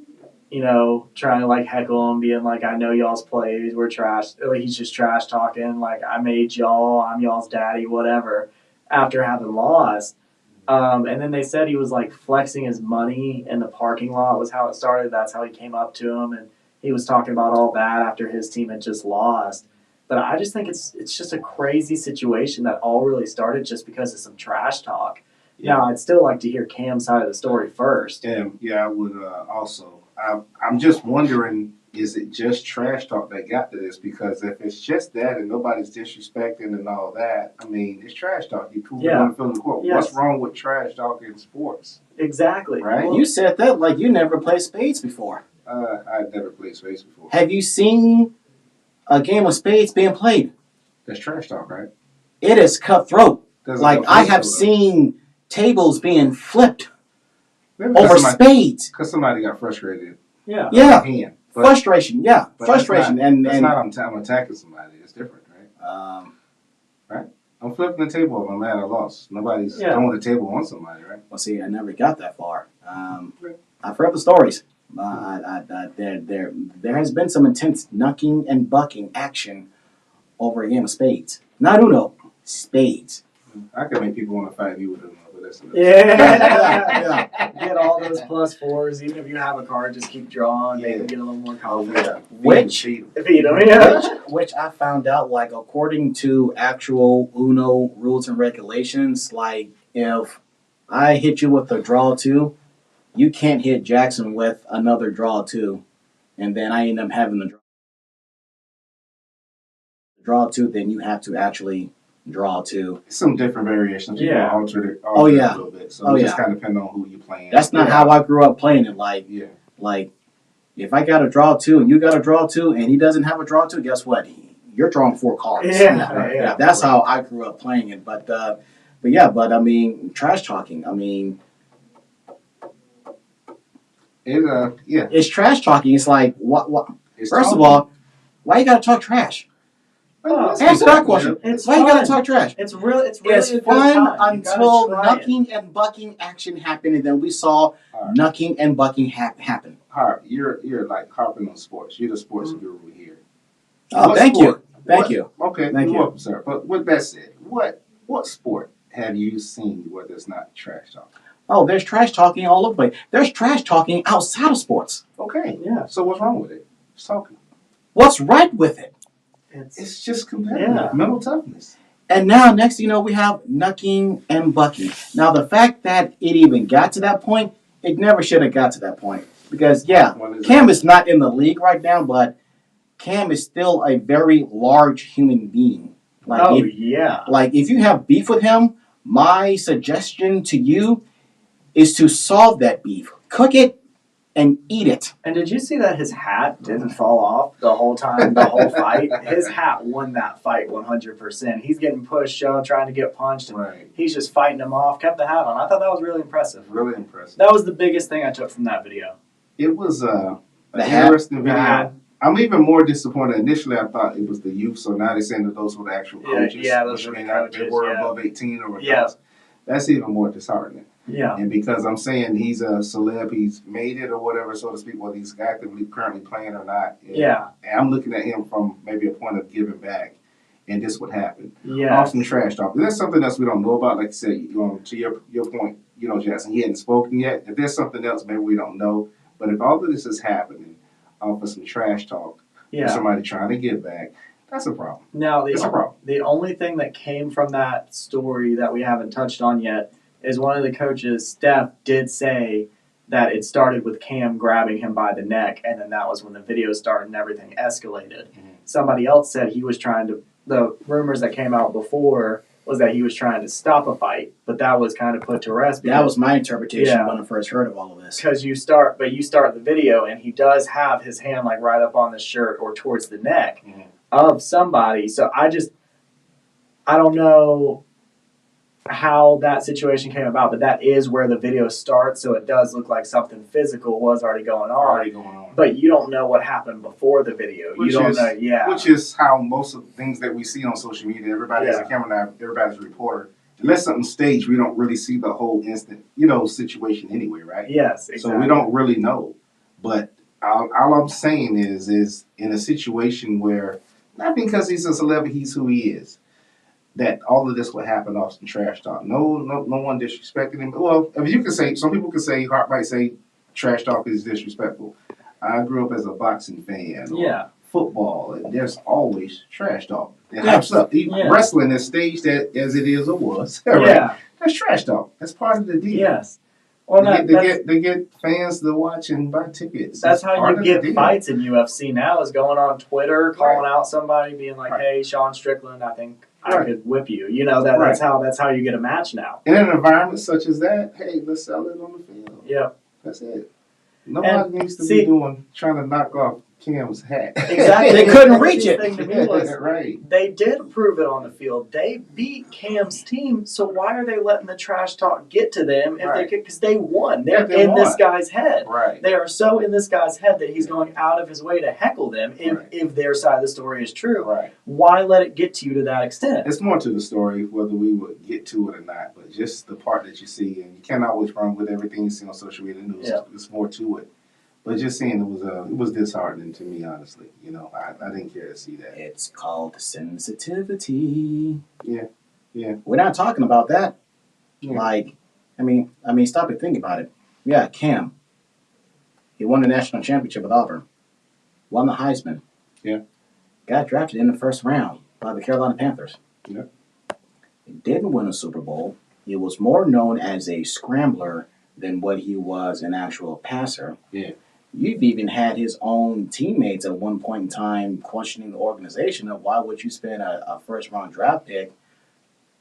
trying to like heckle him, being like, I know y'all's plays, we're trash. He's just trash talking, like, I made y'all, I'm y'all's daddy, whatever, after having lost. And then they said he was like flexing his money in the parking lot was how it started. That's how he came up to him. And he was talking about all that after his team had just lost. But I just think it's just a crazy situation that all really started just because of some trash talk. Now, I'd still like to hear Cam's side of the story first. Yeah, I would also. I'm just wondering, is it just trash talk that got to this? Because if it's just that and nobody's disrespecting and all that, I mean, it's trash talk. You prove it on the field of court. Yes. What's wrong with trash talk in sports? Exactly. Right? You said that like you never played spades before. I've never played spades before. Have you seen a game of spades being played? That's trash talk, right? It is cutthroat. Doesn't Like go I physical, have though. seen tables being flipped Maybe over because spades. Because somebody got frustrated. Yeah. Yeah, Hand. But, frustration. Yeah, but frustration. That's not I'm attacking somebody. It's different, right? I'm flipping the table if I'm mad or lost. Nobody's throwing the table on somebody, right? Well, see, I never got that far. I've heard the stories. There has been some intense knucking and bucking action over a game of spades. Not Uno, spades. I can make people want to fight me with them, but that's enough. Yeah. Get all those +4s. Even if you have a card, just keep drawing. Make them get a little more confident. Which Which I found out, like, according to actual Uno rules and regulations, like, if I hit you with a draw 2, you can't hit Jackson with another draw 2, and then I end up having the draw 2, then you have to actually draw 2. Some different variations. People altered it a little bit. So it just kind of depends on who you're playing. That's not how I grew up playing it. Like, if I got a draw 2 and you got a draw 2 and he doesn't have a draw 2, guess what? You're drawing 4 cards. Yeah. That's how I grew up playing it. But I mean, trash talking. I mean, it's trash talking. It's like what? First of all, why you gotta talk trash? Answer that question. Why you gotta talk trash? It's really It's fun until knucking and bucking action happened, and then we saw knucking and bucking happen. Harp, you're like harping on sports. You're the sports guru here. Oh, thank you. Okay, Thank you. welcome, sir. But with that said, what sport have you seen where there's not trash talk? Oh, there's trash talking all over the place. There's trash talking outside of sports. Okay, yeah. So what's wrong with it? Just talking. What's right with it? It's just competitive, mental toughness. And now, next thing you know, we have knucking and bucking. Now, the fact that it even got to that point, it never should have got to that point. Because, Cam is not in the league right now, but Cam is still a very large human being. Like, if you have beef with him, my suggestion to you is to solve that beef. Cook it and eat it. And did you see that his hat didn't fall off the whole time, the whole fight? His hat won that fight 100%. He's getting pushed, trying to get punched, and he's just fighting him off, kept the hat on. I thought that was really impressive. Really impressive. That was the biggest thing I took from that video. It was an interesting video. I'm even more disappointed. Initially, I thought it was the youth, so now they're saying that those were the actual coaches. Yeah, those were the coaches. They were above 18 or adults. That's even more disheartening. Yeah. And because I'm saying he's a celeb, he's made it or whatever, so to speak, whether he's actively currently playing or not. And I'm looking at him from maybe a point of giving back, and this would happen. Off some trash talk. There's something else we don't know about, like you said, to your point, Jackson, he hadn't spoken yet. If there's something else, maybe we don't know. But if all of this is happening off of some trash talk, somebody trying to give back, that's a problem. Now, it's a problem. The only thing that came from that story that we haven't touched on yet is one of the coaches, Steph, did say that it started with Cam grabbing him by the neck, and then that was when the video started and everything escalated. Somebody else said he was trying to, the rumors that came out before was that he was trying to stop a fight, but that was kind of put to rest. That was my interpretation when I first heard of all of this. Because you start the video, and he does have his hand like right up on the shirt or towards the neck of somebody. So I don't know how that situation came about, but that is where the video starts, so it does look like something physical was already going on. But you don't know what happened before the video. Which is how most of the things that we see on social media, everybody has a camera now, everybody's a reporter. Unless something's staged, we don't really see the whole instant, situation anyway, right? Yes, exactly. So we don't really know. But all I'm saying is in a situation where, not because he's a celebrity, he's who he is, that all of this would happen off some trash talk. No one disrespecting him. Well, I mean, you can say, some people can say, Hart might say trash talk is disrespectful. I grew up as a boxing fan. Or Yeah. Football, and there's always trash talk. It Yeah. hypes up. Even Yeah. wrestling is staged as it is or was. Right? Yeah. That's trash talk. That's part of the deal. Yes. Well, They get fans to watch and buy tickets. that's It's how part you of the get deal. fights in UFC now, is going on Twitter, calling Right. out somebody, being like, Right. "Hey, Sean Strickland, I think I Right. could whip you." You know, that's how you get a match now. In an environment such as that, hey, let's sell it on the field. Yeah. That's it. Nobody needs to see- be trying to knock off Cam's hat. Exactly. They couldn't The reach it. thing to me was, Right. they did prove it on the field. They beat Cam's team, so why are they letting the trash talk get to them if they Right. could? Because they won. They're They in this won. guy's head. Right. They are so in this guy's head that he's going out of his way to heckle them Right. if their side of the story is true. Right. Why let it get to you to that extent? It's more to the story, whether we would get to it or not, but just the part that you see, and you can't always run with everything you see on social media news. Yeah. There's more to it. But just seeing it was disheartening to me, honestly. I didn't care to see that. It's called sensitivity. Yeah. Yeah. We're not talking about that. Yeah. Like, I mean, stop and think about it. Yeah, Cam. He won the national championship with Auburn. Won the Heisman. Yeah. Got drafted in the first round by the Carolina Panthers. Yeah. He didn't win a Super Bowl. He was more known as a scrambler than what he was an actual passer. Yeah. You've even had his own teammates at one point in time questioning the organization of why would you spend a first round draft pick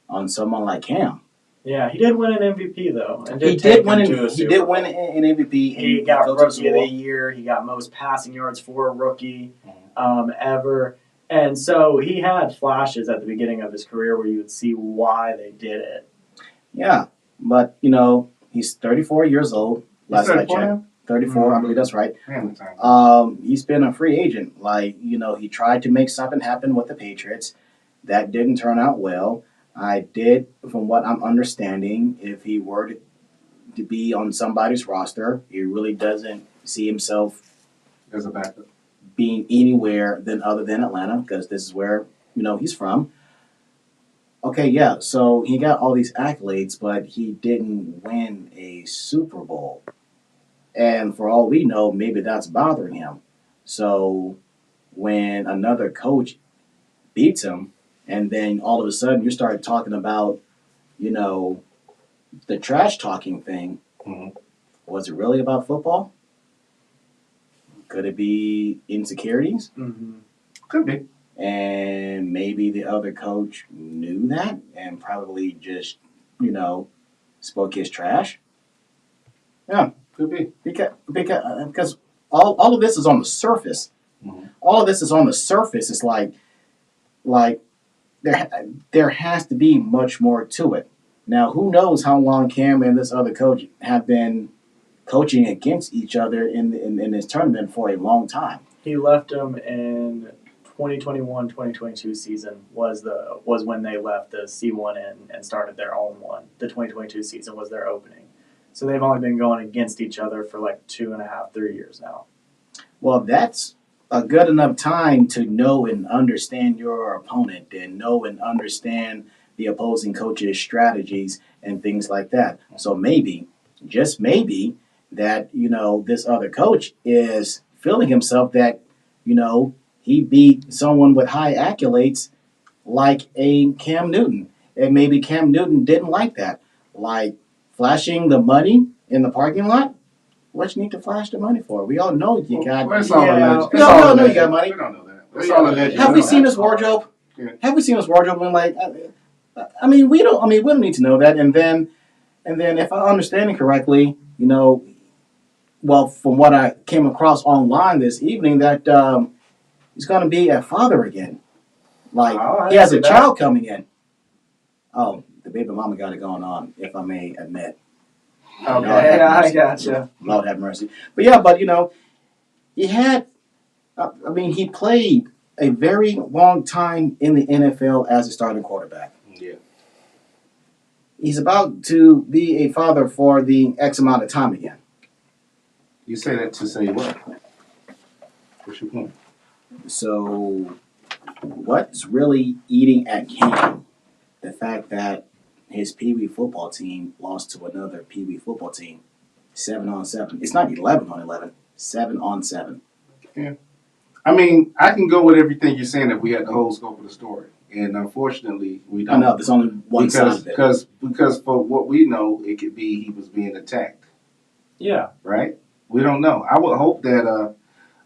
on someone like Cam. Yeah, he did win an MVP though. And He take did win. him to a He Super did Bowl. win an MVP. He and got go to the Rookie Super of the Bowl. Year. He got most passing yards for a rookie ever. And so he had flashes at the beginning of his career where you would see why they did it. Yeah, but he's 34 years old. Last I checked, 34. I believe that's right. He's been a free agent. He tried to make something happen with the Patriots. That didn't turn out well. From what I'm understanding, if he were to be on somebody's roster, he really doesn't see himself As a backup. being anywhere other than Atlanta, because this is where he's from. Okay, yeah, so he got all these accolades, but he didn't win a Super Bowl. And for all we know, maybe that's bothering him. So when another coach beats him, and then all of a sudden you start talking about, the trash talking thing, was it really about football? Could it be insecurities? Mm-hmm. Could be. And maybe the other coach knew that and probably just, spoke his trash. Yeah, Could be. because all of this is on the surface. Mhm. All of this is on the surface. It's like there has to be much more to it. Now, who knows how long Cam and this other coach have been coaching against each other in this tournament for a long time. He left him in 2021-2022 season was when they left the C1 and started their own one. The 2022 season was their opening. So they've only been going against each other for like 2.5, 3 years now. Well, that's a good enough time to know and understand your opponent and know and understand the opposing coach's strategies and things like that. So maybe, just maybe, that, this other coach is feeling himself that, he beat someone with high accolades like a Cam Newton. And maybe Cam Newton didn't like that. Like flashing the money in the parking lot. What you need to flash the money for? We all know you got. Well, it's all alleged. We It's all all know you alleged. got money. We don't know that. It's all alleged. Have we know seen that. his wardrobe? Yeah. Have we seen his wardrobe? And we don't need to know that. And then if I'm understanding correctly, well, from what I came across online this evening, that he's going to be a father again. He has a child coming in. Oh, the baby mama got it going on, if I may admit. Okay, yeah, I gotcha. Lord have mercy. But yeah, he had, he played a very long time in the NFL as a starting quarterback. Yeah. He's about to be a father for the X amount of time again. You say that to say what? What's your point? So, what's really eating at Cam? The fact that his Pee Wee football team lost to another Pee Wee football team, 7-on-7. It's not 11-on-11, 7-on-7. I mean, I can go with everything you're saying if we had the whole scope of the story, and unfortunately, we I don't. know there's only one side of it. Because for what we know, it could be he was being attacked, Yeah. right? We don't know. I would hope that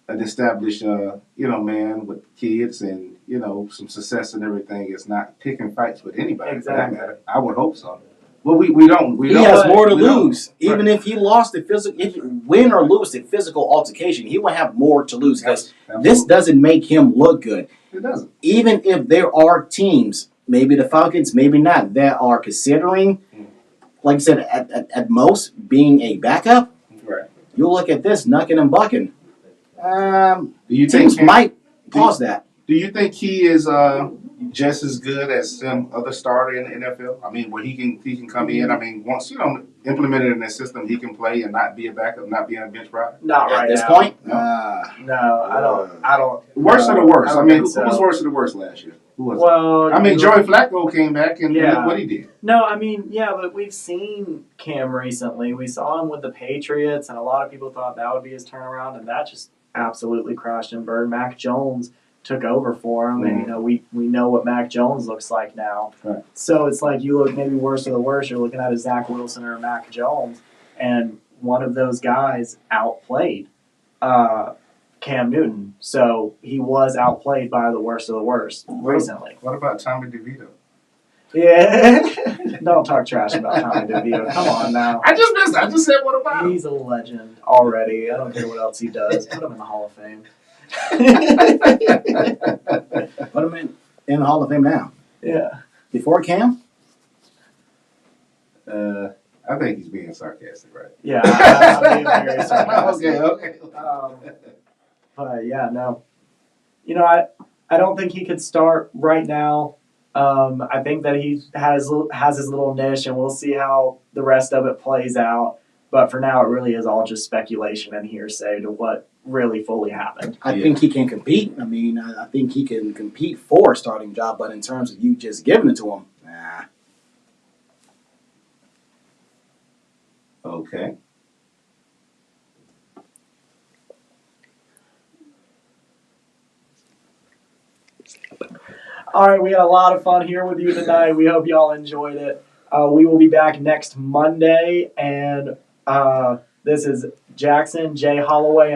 an established, man with kids and some success and everything is not picking fights with anybody. For that Exactly. matter. I would hope so. Well, we don't. He has more to we don't. lose. Even if he lost the physical, if win or lose the physical altercation, he will have more to lose. Because this doesn't make him look good. It doesn't. Even if there are teams, maybe the Falcons, maybe not, that are considering, like I said, at most being a backup. Right. You look at this, knucking and bucking. Do you Teams think might pause that. Do you think he is just as good as some other starter in the NFL? I mean, where he can come in. I mean, once implemented in the system, he can play and not be a backup, not be a bench rider. Not right At this now. point, No, I don't. Worst of the worst. I mean, think who was so. worst of the worst last year? Who was? Well, I mean, Joey Flacco came back and Yeah. look what he did. No, I mean, yeah, but we've seen Cam recently. We saw him with the Patriots, and a lot of people thought that would be his turnaround, and that just absolutely crashed and burned. Mac Jones took over for him, and we know what Mac Jones looks like now. Right. So it's like you look maybe worse of the worst. You're looking at a Zach Wilson or a Mac Jones, and one of those guys outplayed Cam Newton. So he was outplayed by the worst of the worst recently. What about Tommy DeVito? Yeah, don't talk trash about Tommy DeVito. Come on now. I just said what about him? He's a legend already. I don't care what else he does. Put him in the Hall of Fame. put him in the Hall of Fame now. Yeah. Before Cam, I think he's being sarcastic, right? Yeah, I'm being very sarcastic. Okay. But yeah, no. I don't think he could start right now. I think that he has his little niche, and we'll see how the rest of it plays out. But for now, it really is all just speculation and hearsay to what really fully happened. I think he can compete. I mean, I think he can compete for a starting job, but in terms of you just giving it to him, nah. Okay. All right, we had a lot of fun here with you tonight. We hope y'all enjoyed it. We will be back next Monday, and this is Jackson, Jay Holloway, and